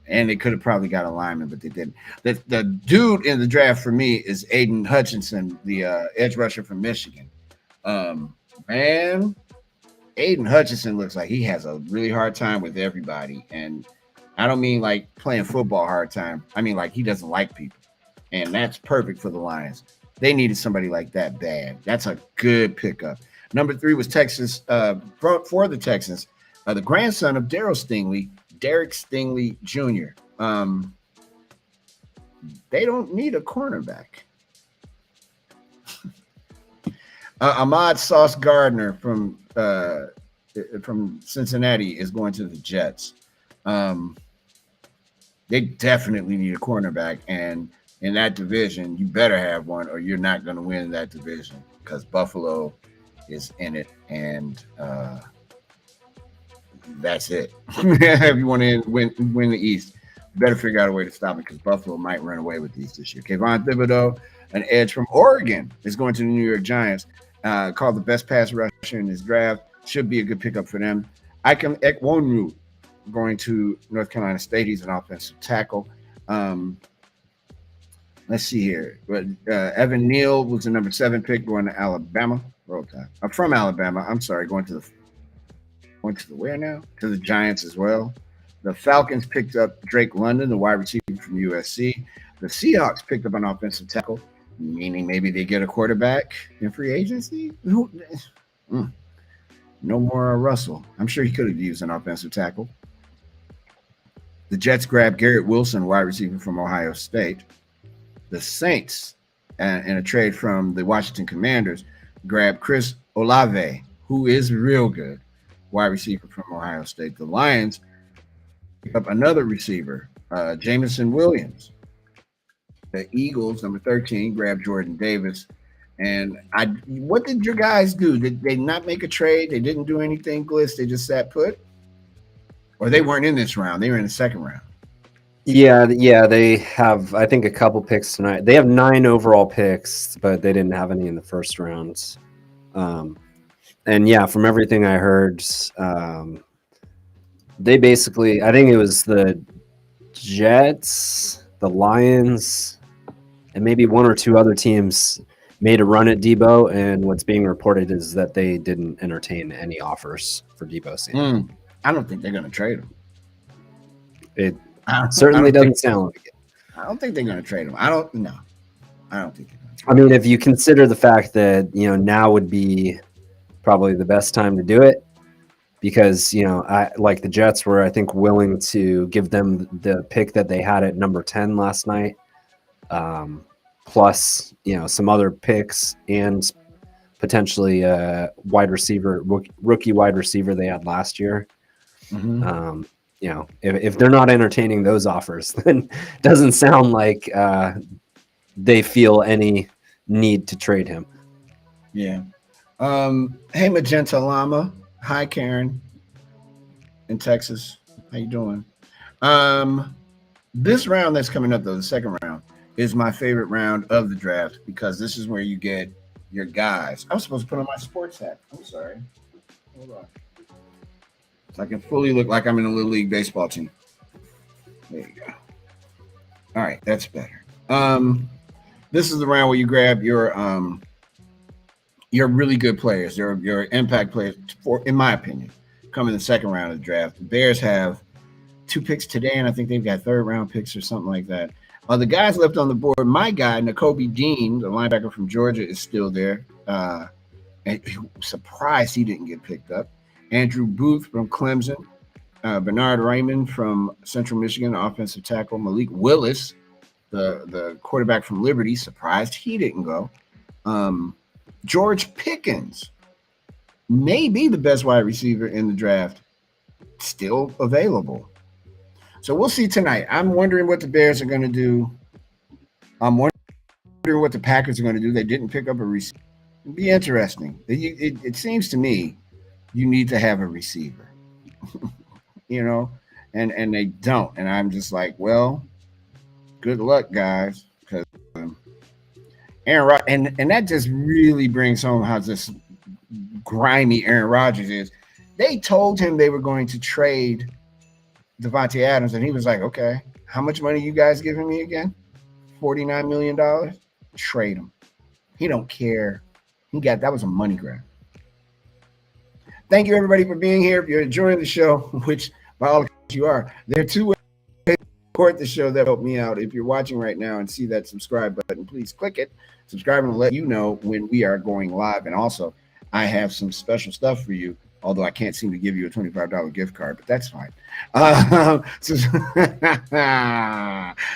and they could have probably got a lineman, but they didn't. The dude in the draft for me is Aiden Hutchinson, the edge rusher from Michigan. Man, Aiden Hutchinson looks like he has a really hard time with everybody, and I don't mean like playing football hard time. I mean like he doesn't like people, and that's perfect for the Lions. They needed somebody like that bad. That's a good pickup. Number 3 was Texas for the Texans, the grandson of Derek Stingley Jr. They don't need a cornerback. Ahmad Sauce Gardner from Cincinnati is going to the Jets. They definitely need a cornerback, and in that division, you better have one, or you're not going to win that division because Buffalo is in it, and that's it. If you want to win the East, you better figure out a way to stop it because Buffalo might run away with these this year. Kayvon Thibodeau, an edge from Oregon, is going to the New York Giants. Called the best pass rusher in this draft. Should be a good pickup for them. Ikem Ekwonu going to North Carolina State. He's an offensive tackle. Let's see here. But Evan Neal was the number 7 pick going to Alabama. Roll time. I'm from Alabama. I'm sorry, going to the where now? To the Giants as well. The Falcons picked up Drake London, the wide receiver from USC. The Seahawks picked up an offensive tackle, meaning maybe they get a quarterback in free agency. No more Russell. I'm sure he could have used an offensive tackle. The Jets grabbed Garrett Wilson, wide receiver from Ohio State. The Saints, in a trade from the Washington Commanders, grabbed Chris Olave, who is real good, wide receiver from Ohio State. The Lions picked up another receiver, Jameson Williams. The Eagles, number 13, grabbed Jordan Davis. And what did your guys do? Did they not make a trade? They didn't do anything, Gliss? They just sat put? Or they weren't in this round. They were in the second round. Yeah, they have, I think, a couple picks tonight. They have 9 overall picks, but they didn't have any in the first round. And yeah, from everything I heard, they basically, I think it was the Jets, the Lions, and maybe 1 or 2 other teams made a run at Debo, and what's being reported is that they didn't entertain any offers for Debo Samuel. I don't think they're going to trade him. It certainly doesn't sound like it. I don't think they're going to trade him. I don't think they're going to trade him. I mean, if you consider the fact that, now would be probably the best time to do it, because, I like the Jets were, I think, willing to give them the pick that they had at number 10 last night. Plus, some other picks and potentially a rookie wide receiver they had last year. Mm-hmm. If they're not entertaining those offers, then it doesn't sound like they feel any need to trade him. Yeah. Hey, Magenta Llama. Hi, Karen in Texas. How you doing? This round that's coming up, though, the second round, is my favorite round of the draft because this is where you get your guys. I was supposed to put on my sports hat. I'm sorry. Hold on. So I can fully look like I'm in a Little League baseball team. There you go. All right, that's better. This is the round where you grab your really good players, your impact players, in my opinion, come in the second round of the draft. The Bears have 2 picks today, and I think they've got 3rd round picks or something like that. The guys left on the board, my guy, Nakobe Dean, the linebacker from Georgia, is still there. And surprised he didn't get picked up. Andrew Booth from Clemson. Bernard Raymond from Central Michigan, offensive tackle. Malik Willis, the quarterback from Liberty. Surprised he didn't go. George Pickens may be the best wide receiver in the draft, still available. So we'll see tonight. I'm wondering what the Bears are going to do. I'm wondering what the Packers are going to do. They didn't pick up a receiver. It'd be interesting. It seems to me you need to have a receiver, and they don't. And I'm just like, well, good luck, guys, because Aaron Rodgers, and that just really brings home how just grimy Aaron Rodgers is. They told him they were going to trade Devontae Adams, and he was like, okay, how much money you guys giving me again? $49 million? Trade him. He don't care. That was a money grab. Thank you, everybody, for being here. If you're enjoying the show, which by all accounts you are, there are 2 ways to support the show that help me out. If you're watching right now and see that subscribe button, please click it. Subscribe and let you know when we are going live. And also, I have some special stuff for you, although I can't seem to give you a $25 gift card, but that's fine.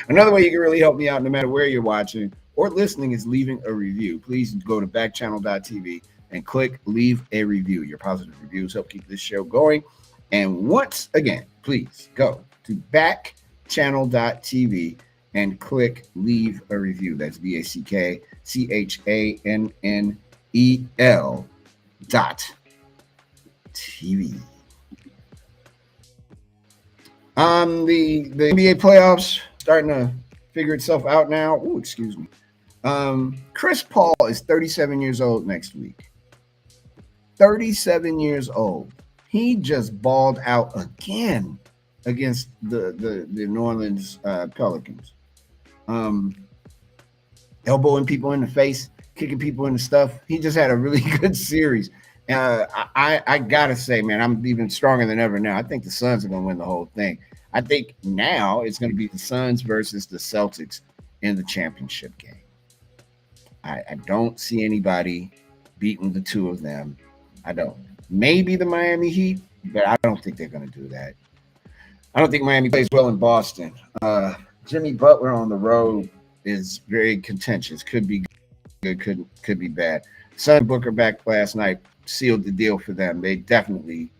Another way you can really help me out, no matter where you're watching or listening, is leaving a review. Please go to backchannel.tv and click leave a review. Your positive reviews help keep this show going. And once again, please go to backchannel.tv and click leave a review. That's BackChannel.TV. The NBA playoffs starting to figure itself out now. Oh, excuse me. Chris Paul is 37 years old next week. 37 years old. He just balled out again against the New Orleans Pelicans. Elbowing people in the face, kicking people in the stuff. He just had a really good series. I gotta say, man, I'm even stronger than ever now. I think the Suns are gonna win the whole thing. I think now it's gonna be the Suns versus the Celtics in the championship game. I don't see anybody beating the 2 of them. I don't. Maybe the Miami Heat, but I don't think they're gonna do that. I don't think Miami plays well in Boston. Jimmy Butler on the road is very contentious. Could be good, could be bad. Son Booker back last night sealed the deal for them. They definitely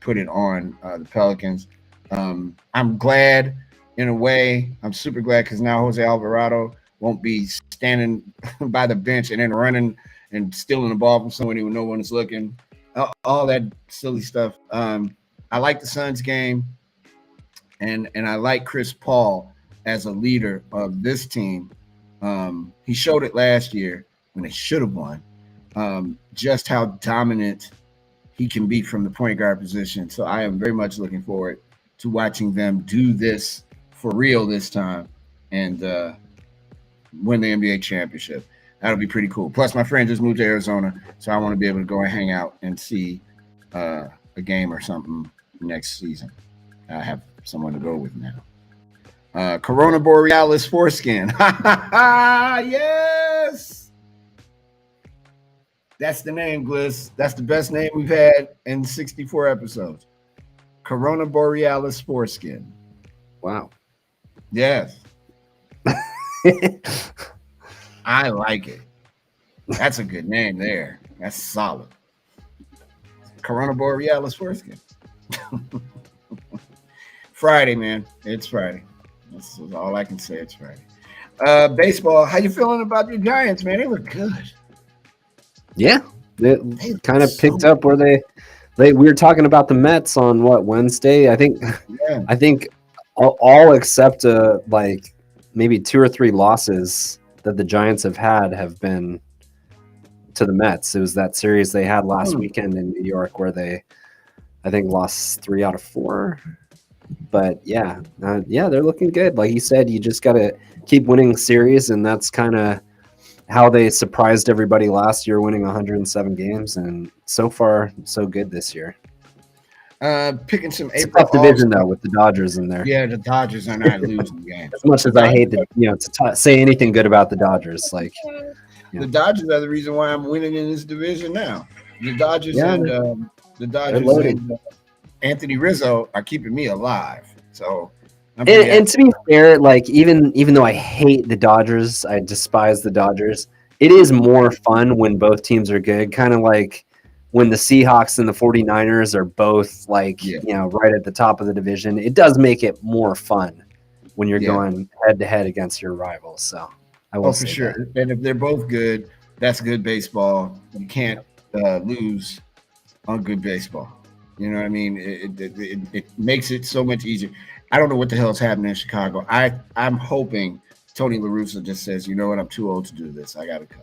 put it on the Pelicans. I'm glad in a way. I'm super glad because now Jose Alvarado won't be standing by the bench and then running and stealing the ball from someone when no one is looking. All that silly stuff. I like the Suns game, and I like Chris Paul as a leader of this team. He showed it last year when they should have won. Just how dominant he can be from the point guard position. So I am very much looking forward to watching them do this for real this time and win the NBA championship. That'll be pretty cool. Plus, my friend just moved to Arizona, so I want to be able to go and hang out and see a game or something next season. I have someone to go with now. Corona Borealis foreskin. Yes! That's the name, Gliss. That's the best name we've had in 64 episodes. Corona Borealis foreskin. Wow. Yes. I like it. That's a good name there. That's solid. Corona Borealis foreskin. Friday, man. It's Friday. That's all I can say. It's Friday. Baseball. How you feeling about your Giants, man? They look good. Yeah, they kind of picked up where they we were talking about the Mets on Wednesday. I think all except like maybe 2 or 3 losses that the Giants have been to the Mets. It was that series they had last weekend in New York where they, I think, lost 3 out of 4. But yeah, they're looking good. Like you said, you just got to keep winning series, and that's kind of how they surprised everybody last year, winning 107 games, and so far so good this year. Picking some April. It's a tough division though with the Dodgers in there. Yeah, the Dodgers are not losing games. As much as I hate to say anything good about the Dodgers, the Dodgers are the reason why I'm winning in this division now. The Dodgers and Anthony Rizzo are keeping me alive. So And to be fair, like even though I hate the Dodgers, I despise the Dodgers. It is more fun when both teams are good, kind of like when the Seahawks and the 49ers are both like, right at the top of the division. It does make it more fun when you're going head to head against your rivals. So I will say for sure. That. And if they're both good, that's good baseball. You can't lose on good baseball. You know what I mean? It makes it so much easier. I don't know what the hell is happening in Chicago. I'm hoping Tony La Russa just says, you know what, I'm too old to do this. I got to go.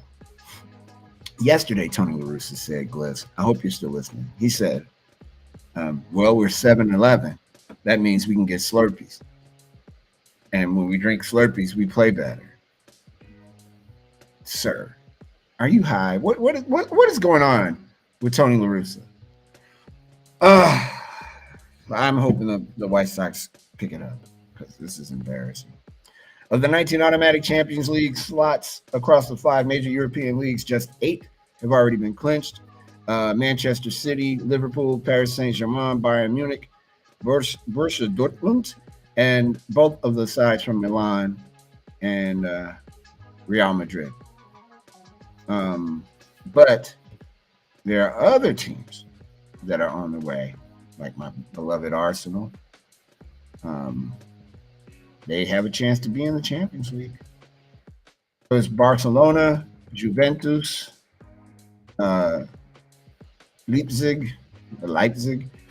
Yesterday, Tony La Russa said, Gliss, I hope you're still listening. He said, well, we're 7-11. That means we can get Slurpees. And when we drink Slurpees, we play better. Sir, are you high? What is going on with Tony La Russa? I'm hoping the White Sox pick it up because this is embarrassing. Of the 19 automatic Champions League slots across the 5 major European leagues, just 8 have already been clinched. Manchester City, Liverpool, Paris Saint-Germain, Bayern Munich, Borussia Dortmund, and both of the sides from Milan and Real Madrid. But there are other teams that are on the way, like my beloved Arsenal. They have a chance to be in the Champions League. So it's Barcelona, Juventus, Leipzig,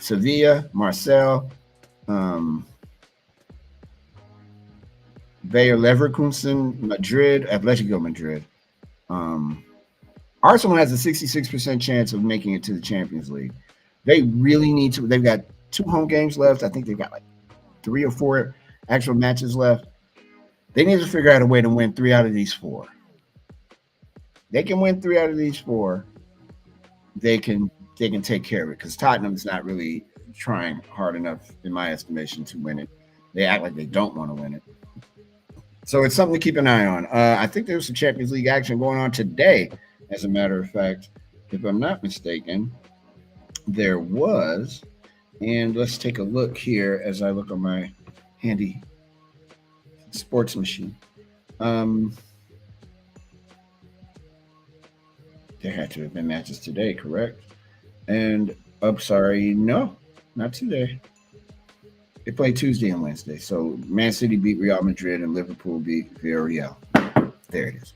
Sevilla, Marseille, Bayer Leverkusen, Madrid, Atletico Madrid. Arsenal has a 66% chance of making it to the Champions League. They really need to. They've got 2 home games left. I think they've got like 3 or 4 actual matches left. They need to figure out a way to win 3 out of these 4. They can win 3 out of these 4. They can take care of it because Tottenham's not really trying hard enough, in my estimation, to win it. They act like they don't want to win it. So it's something to keep an eye on. I think there's some Champions League action going on today, as a matter of fact. If I'm not mistaken, there was. And let's take a look here as I look on my handy sports machine. There had to have been matches today, correct? And I'm sorry, no, not today. They play Tuesday and Wednesday. So Man City beat Real Madrid and Liverpool beat Villarreal. There it is.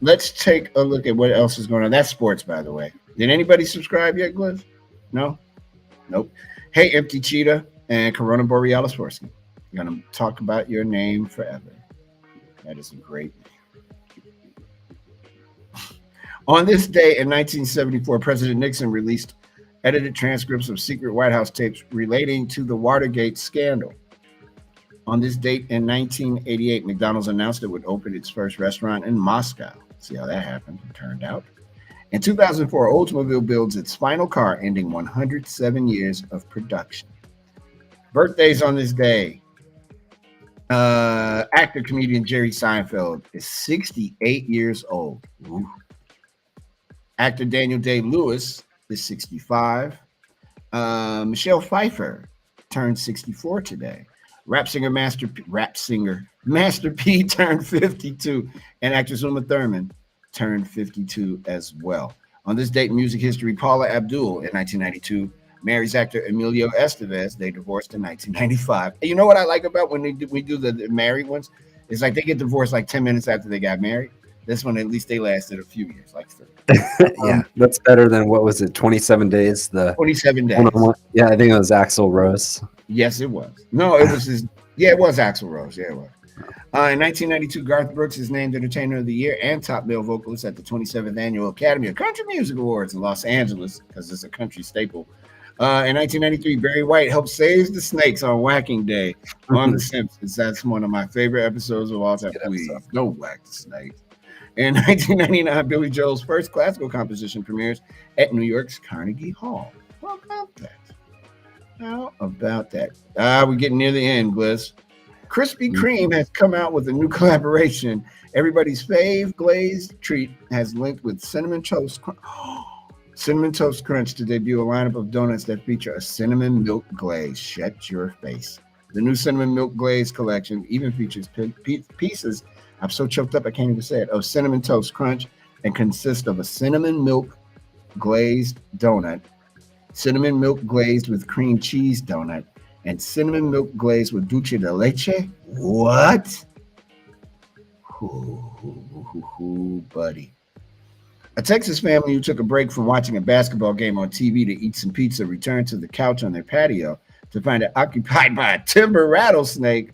Let's take a look at what else is going on. That's sports, by the way. Did anybody subscribe yet, Glyph? No? Nope. Hey, Empty Cheetah and Corona Borealis Forsky. I'm going to talk about your name forever. That is a great name. On this day in 1974, President Nixon released edited transcripts of secret White House tapes relating to the Watergate scandal. On this date in 1988, McDonald's announced it would open its first restaurant in Moscow. See how that happened, it turned out. In 2004, Oldsmobile builds its final car, ending 107 years of production. Birthdays on this day. Actor, comedian Jerry Seinfeld is 68 years old. Ooh. Actor Daniel Day-Lewis is 65. Michelle Pfeiffer turned 64 today. Rap singer Master P turned 52, and actress Uma Thurman turned 52 as well. On this date in music history, Paula Abdul in 1992 marries actor Emilio Estevez. They divorced in 1995. You know what I like about when we do the married ones? It's like they get divorced like 10 minutes after they got married. This one, at least they lasted a few years, like 30. Yeah, that's better than, what was it, 27 days? 27 days. Yeah, I think it was Axl Rose. Yes, it was. No, it was it was Axl Rose. Yeah, it was. In 1992, Garth Brooks is named Entertainer of the Year and Top Male Vocalist at the 27th Annual Academy of Country Music Awards in Los Angeles, because it's a country staple. In 1993, Barry White helped save the snakes on Whacking Day on The Simpsons. That's one of my favorite episodes of all time. Please, don't whack the snakes. In 1999, Billy Joel's first classical composition premieres at New York's Carnegie Hall. How about that? How about that? We're getting near the end, Bliss. Krispy Kreme has come out with a new collaboration. Everybody's fave glazed treat has linked with Cinnamon Toast Crunch to debut a lineup of donuts that feature a cinnamon milk glaze. Shut your face. The new cinnamon milk glaze collection even features pieces, I'm so choked up I can't even say it, of cinnamon toast crunch and consists of a cinnamon milk glazed donut, cinnamon milk glazed with cream cheese donut, and cinnamon milk glazed with dulce de leche. What? Ooh, buddy. A Texas family who took a break from watching a basketball game on TV to eat some pizza returned to the couch on their patio to find it occupied by a timber rattlesnake.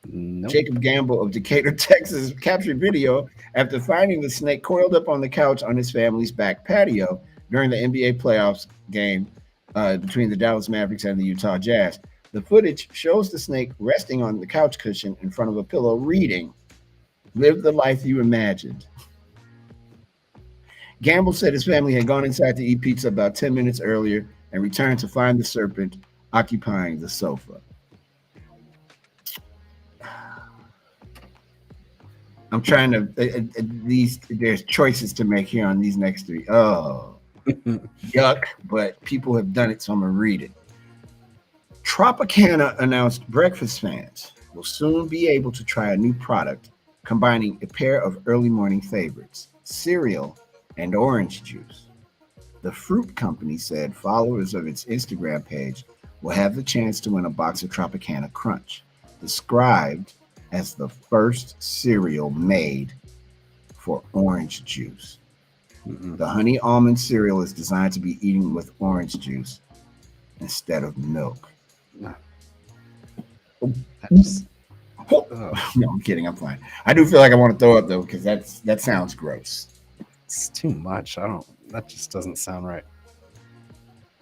Nope. Jacob Gamble of Decatur, Texas, captured video after finding the snake coiled up on the couch on his family's back patio during the NBA playoffs game between the Dallas Mavericks and the Utah Jazz. The footage shows the snake resting on the couch cushion in front of a pillow reading, "Live the life you imagined." Gamble said his family had gone inside to eat pizza about 10 minutes earlier and returned to find the serpent occupying the sofa. I'm trying to, there's choices to make here on these next three. Oh, yuck, but people have done it, so I'm going to read it. Tropicana announced breakfast fans will soon be able to try a new product combining a pair of early morning favorites, cereal and orange juice. The fruit company said followers of its Instagram page will have the chance to win a box of Tropicana Crunch, described as the first cereal made for orange juice. Mm-hmm. The honey almond cereal is designed to be eaten with orange juice instead of milk. No, I'm kidding. I'm fine. I do feel like I want to throw up though, because that sounds gross. It's too much. That just doesn't sound right.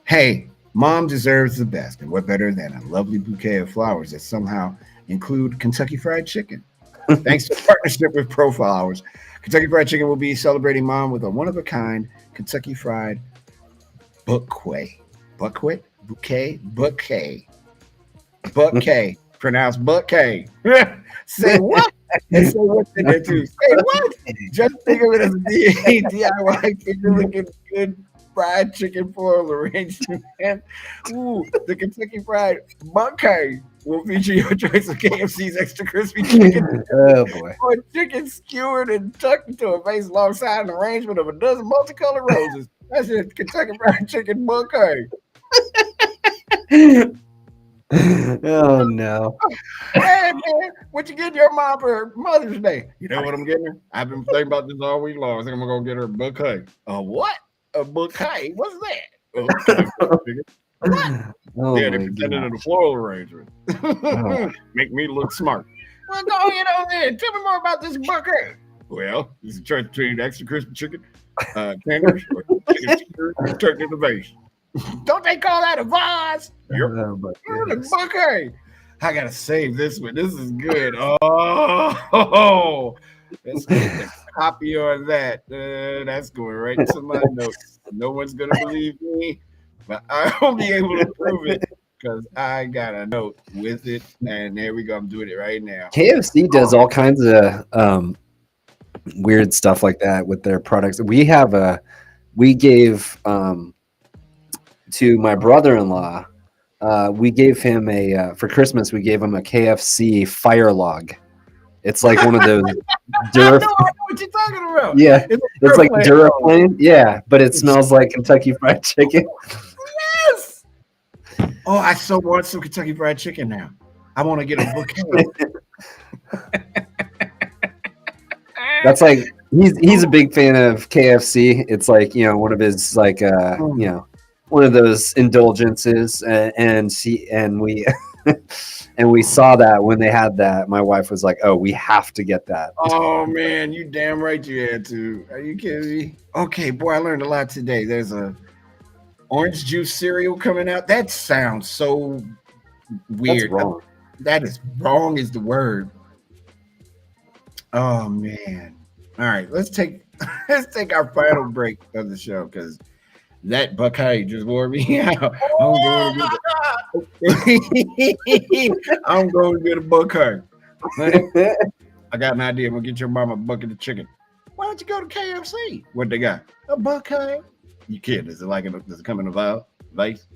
Hey, mom deserves the best, and what better than a lovely bouquet of flowers that somehow include Kentucky Fried Chicken. Thanks to a partnership with Pro Flowers, Kentucky Fried Chicken will be celebrating mom with a one-of-a-kind Kentucky Fried bouquet, pronounced bouquet. Say what? And say what's in there too. Say what? Just think of it as a DIY looking good fried chicken floral arrangement. Ooh, the Kentucky Fried Bouquet will feature your choice of KFC's extra crispy chicken. Oh boy. Or chicken skewered and tucked into a vase alongside an arrangement of a dozen multicolored roses. That's your Kentucky Fried Chicken Bouquet. Oh no. Hey man, what you get your mom for Mother's Day? You know what I'm getting her? I've been thinking about this all week long. I think I'm gonna go get her a bouquet. A what? A bouquet? What's that? What? Oh, yeah, they presented in a floral arrangement. Make me look smart. Well, go ahead on there. Tell me more about this bouquet. Well, it's a choice between extra crispy chicken, tenders, or chicken turned in the vase. Don't they call that a vase? The bouquet. I gotta save this one. This is good. Oh, let's get a copy on that. That's going right into my notes. No one's gonna believe me, but I'll be able to prove it because I got a note with it. And there we go. I'm doing it right now. KFC does all kinds of weird stuff like that with their products. We gave to my brother-in-law, we gave him for Christmas, we gave him a KFC fire log. It's like one of those I know what you're talking about. Yeah, it's like Duraplane. Yeah, but it smells like Kentucky Fried Chicken. Yes. Oh, I so want some Kentucky Fried Chicken now. I want to get a bouquet. That's like he's a big fan of KFC. It's like, one of his like one of those indulgences, and we and we saw that when they had that. My wife was like, "Oh, we have to get that." Oh man, you damn right you had to. Are you kidding me? Okay, boy, I learned a lot today. There's a orange juice cereal coming out. That sounds so weird. That's wrong. That is wrong is the word. Oh man. All right, let's take our final break of the show because that bouquet just wore me out. I'm going to get a bouquet. I got an idea. I'm going to get your mama a bucket of chicken. Why don't you go to KFC? What they got? A bouquet? You kidding? Does it come in a vase?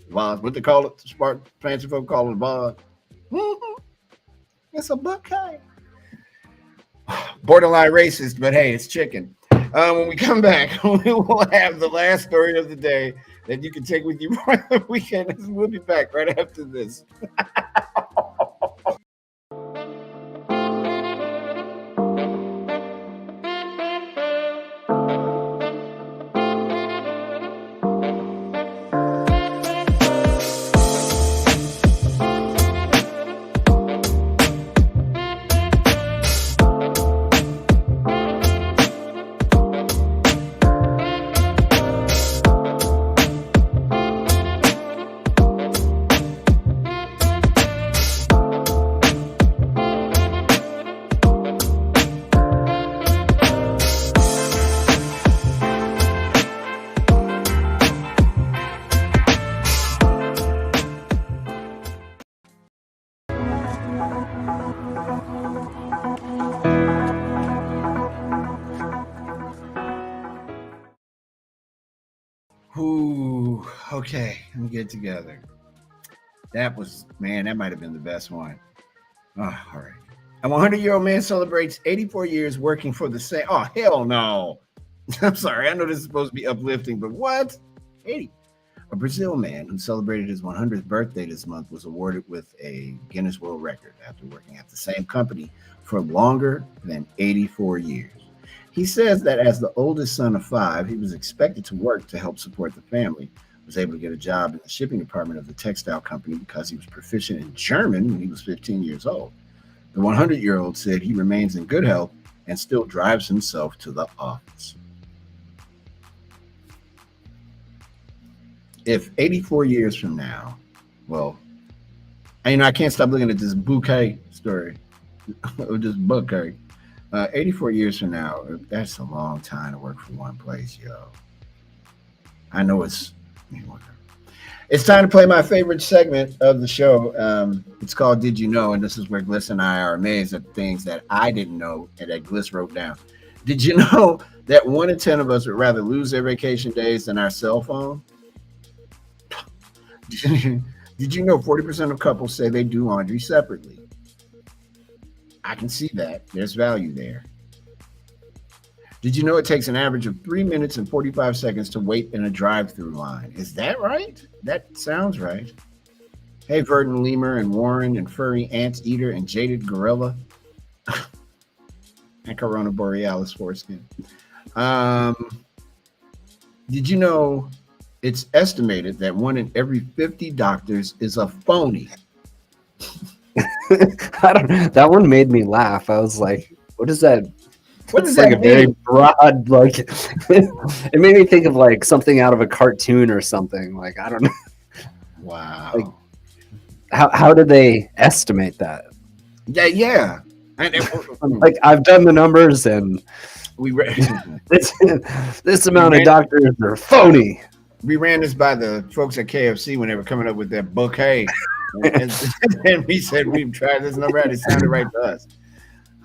What they call it? Smart fancy folk call it a vase. It's a bouquet. Borderline racist, but hey, it's chicken. When we come back, we will have the last story of the day that you can take with you for the weekend. We'll be back right after this. Ooh, okay, let me get it together. That was, man, that might have been the best one. Oh, all right. A 100-year-old man celebrates 84 years working for the same. Oh, hell no. I'm sorry. I know this is supposed to be uplifting, but what? 80. A Brazil man who celebrated his 100th birthday this month was awarded with a Guinness World Record after working at the same company for longer than 84 years. He says that as the oldest son of 5, he was expected to work to help support the family. Was able to get a job in the shipping department of the textile company because he was proficient in German when he was 15 years old. The 100-year-old said he remains in good health and still drives himself to the office. If 84 years from now, well, I can't stop looking at this bouquet story, or this bouquet. 84 years from now, that's a long time to work for one place, yo. I know it's time to play my favorite segment of the show. It's called Did You Know? And this is where Gliss and I are amazed at things that I didn't know and that Gliss wrote down. Did you know that 1 in 10 of us would rather lose their vacation days than our cell phone? Did you know 40% of couples say they do laundry separately? I can see that. There's value there. Did you know it takes an average of 3 minutes and 45 seconds to wait in a drive-through line? Is that right? That sounds right. Hey, verdant lemur and Warren and furry anteater and jaded gorilla and Corona borealis foreskin. Did you know it's estimated that 1 in every 50 doctors is a phony? That one made me laugh. I was like, what is that? What does that mean? Very broad, like it made me think of like something out of a cartoon or something. Like, I don't know. Wow. Like, how do they estimate that? Yeah. Like, I've done the numbers and this amount of doctors are phony. We ran this by the folks at KFC when they were coming up with their bouquet. and we said we've tried this number out. It sounded right to us.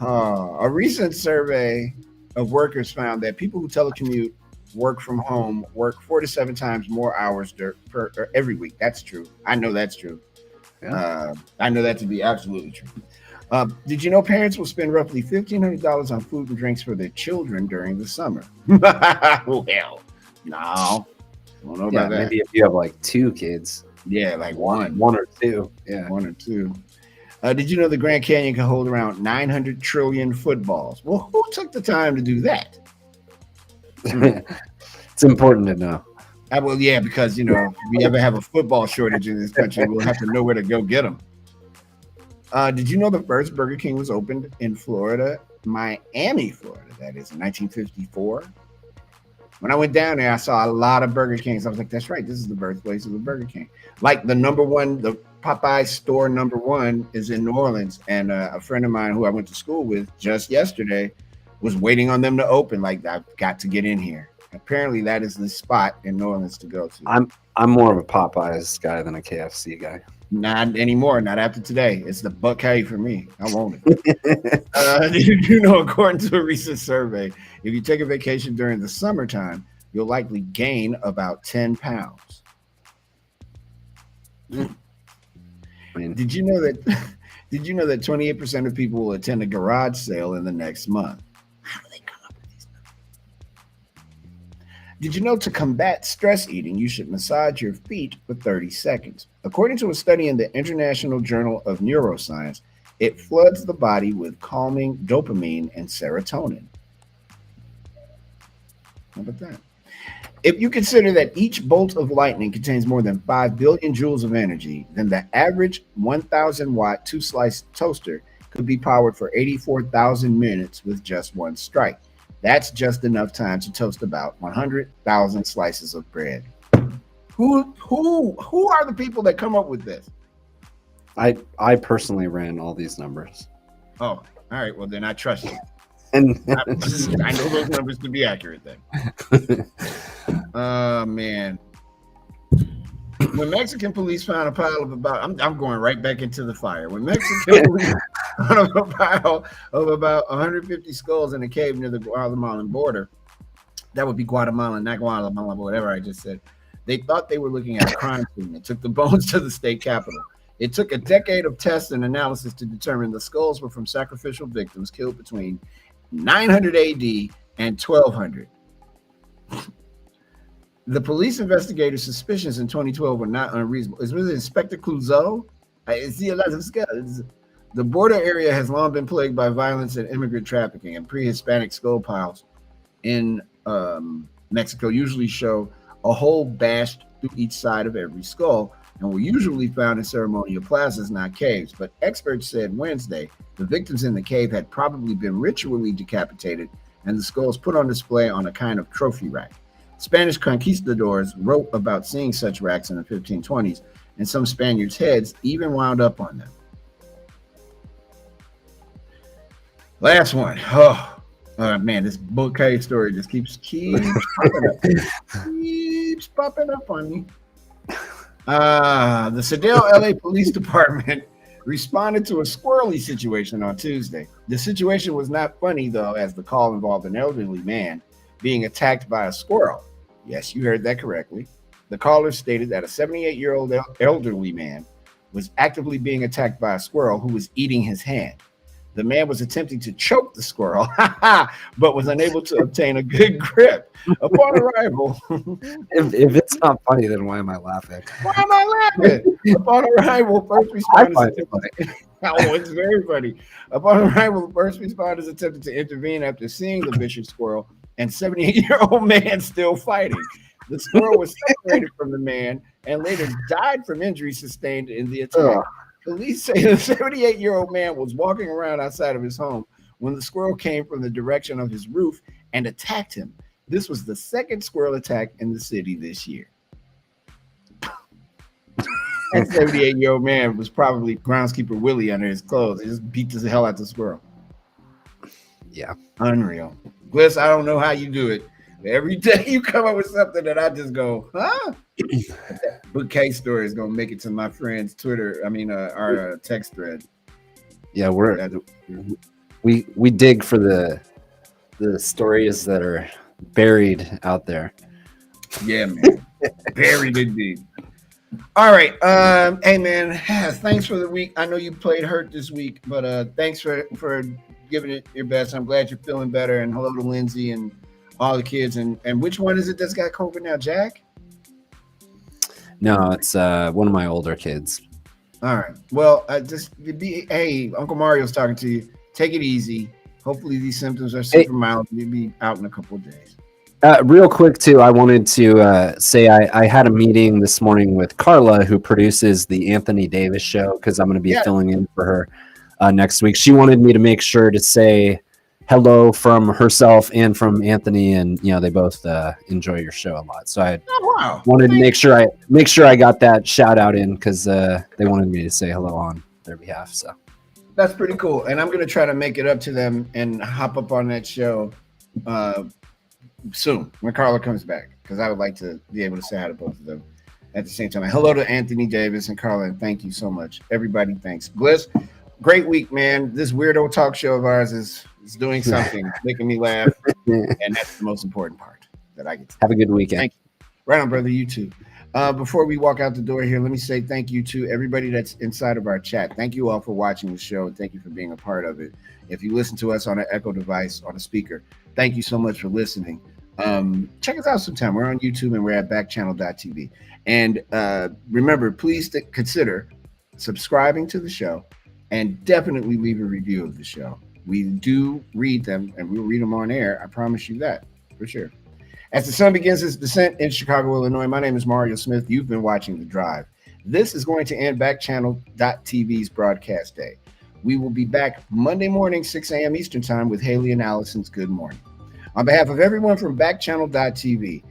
A recent survey of workers found that people who telecommute, work from home, work 4 to 7 times more hours every week. That's true. I know that's true. Yeah. I know that to be absolutely true. Did you know parents will spend roughly $1,500 on food and drinks for their children during the summer? Oh, hell. No. I don't know about that. Maybe if you have like 2 kids. Yeah, like one or two. Yeah, 1 or 2. Did you know the Grand Canyon can hold around 900 trillion footballs? Well, who took the time to do that? It's important to know. Well, yeah, because, if we ever have a football shortage in this country, we'll have to know where to go get them. Did you know the first Burger King was opened in Florida, Miami, Florida, that is, in 1954? When I went down there, I saw a lot of Burger Kings. I was like, that's right. This is the birthplace of the Burger King. Like the Popeye store number 1 is in New Orleans. And a friend of mine who I went to school with just yesterday was waiting on them to open. Like, I've got to get in here. Apparently that is the spot in New Orleans to go to. I'm more of a Popeyes guy than a KFC guy. Not anymore. Not after today. It's the bouquet for me. I want it. You know, according to a recent survey, if you take a vacation during the summertime, you'll likely gain about 10 pounds. Did you know that? Did you know that 28% of people will attend a garage sale in the next month? How do they come up with these numbers? Did you know to combat stress eating, you should massage your feet for 30 seconds? According to a study in the International Journal of Neuroscience, it floods the body with calming dopamine and serotonin. How about that? If you consider that each bolt of lightning contains more than 5 billion joules of energy, then the average 1,000 watt 2-slice toaster could be powered for 84,000 minutes with just one strike. That's just enough time to toast about 100,000 slices of bread. Who are the people that come up with this? I personally ran all these numbers. Oh, all right. Well, then I trust you. And I know those numbers to be accurate then. Man. When Mexican police found a pile of about, I'm going right back into the fire. When Mexican police found a pile of about 150 skulls in a cave near the Guatemalan border, that would be Guatemala, not Guatemala, whatever I just said. They thought they were looking at a crime scene and took the bones to the state capitol. It took a decade of tests and analysis to determine the skulls were from sacrificial victims killed between 900 AD and 1200. The police investigators' suspicions in 2012 were not unreasonable. Is it Inspector Clouseau? I see a lot of skulls. The border area has long been plagued by violence and immigrant trafficking, and pre-Hispanic skull piles in Mexico usually show a hole bashed through each side of every skull, and were usually found in ceremonial plazas, not caves. But experts said Wednesday the victims in the cave had probably been ritually decapitated and the skulls put on display on a kind of trophy rack. Spanish conquistadors wrote about seeing such racks in the 1520s, and some Spaniards' heads even wound up on them. Last one. Oh man, this bouquet story just keeps popping up. Keeps popping up on me. The Sedale, LA Police Department responded to a squirrely situation on Tuesday. The situation was not funny, though, as the call involved an elderly man being attacked by a squirrel. Yes, you heard that correctly. The caller stated that a 78-year-old elderly man was actively being attacked by a squirrel who was eating his hand. The man was attempting to choke the squirrel, but was unable to obtain a good grip. Upon arrival, if it's not funny, then why am I laughing? Why am I laughing? Upon arrival, first responders it's very funny. Upon arrival, first responders attempted to intervene after seeing the vicious squirrel, and 78-year-old man still fighting. The squirrel was separated from the man and later died from injuries sustained in the attack. Police say the 78-year-old man was walking around outside of his home when the squirrel came from the direction of his roof and attacked him. This was the second squirrel attack in the city this year. That 78-year-old man was probably groundskeeper Willie under his clothes. He just beat the hell out the squirrel. Yeah. Unreal. Bliss, I don't know how you do it. Every day you come up with something that I just go, huh? That bouquet story is gonna make it to my friend's Twitter. Our text thread. Yeah, we dig for the stories that are buried out there. Yeah, man, buried indeed. All right, hey man, thanks for the week. I know you played hurt this week, but thanks for giving it your best. I'm glad you're feeling better, and hello to Lindsay and all the kids. And which one is it that's got COVID now, Jack? No, it's one of my older kids. All right. Well, hey, Uncle Mario's talking to you. Take it easy. Hopefully these symptoms are super mild. You'll be out in a couple of days. Real quick, too, I wanted to say I had a meeting this morning with Carla, who produces the Anthony Davis show, because I'm going to be filling in for her next week. She wanted me to make sure to say hello from herself and from Anthony, and they both enjoy your show a lot. So I wanted to make sure I got that shout out in, because they wanted me to say hello on their behalf. So that's pretty cool, and I'm going to try to make it up to them and hop up on that show soon when Carla comes back, because I would like to be able to say hi to both of them at the same time. And hello to Anthony Davis and Carla, and thank you so much. Everybody, thanks. Bliss, great week, man. This weirdo talk show of ours is doing something, making me laugh, and that's the most important part that I get to. Have a good weekend. Thank you. Right on, brother. You too. Before we walk out the door here, let me say thank you to everybody that's inside of our chat. Thank you all for watching the show, and thank you for being a part of it. If you listen to us on an Echo device, on a speaker, thank you so much for listening. Check us out sometime. We're on YouTube, and we're at backchannel.tv. And remember, please consider subscribing to the show, and definitely leave a review of the show. We do read them, and we'll read them on air. I promise you that, for sure. As the sun begins its descent in Chicago, Illinois, my name is Mario Smith. You've been watching The Drive. This is going to end Backchannel.tv's broadcast day. We will be back Monday morning, 6 a.m. Eastern Time with Haley and Allison's Good Morning. On behalf of everyone from Backchannel.tv,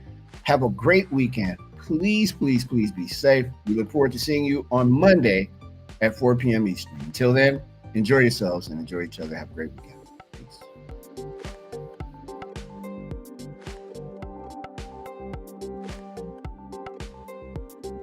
have a great weekend. Please, please, please be safe. We look forward to seeing you on Monday at 4 p.m. Eastern. Until then, enjoy yourselves and enjoy each other. Have a great weekend.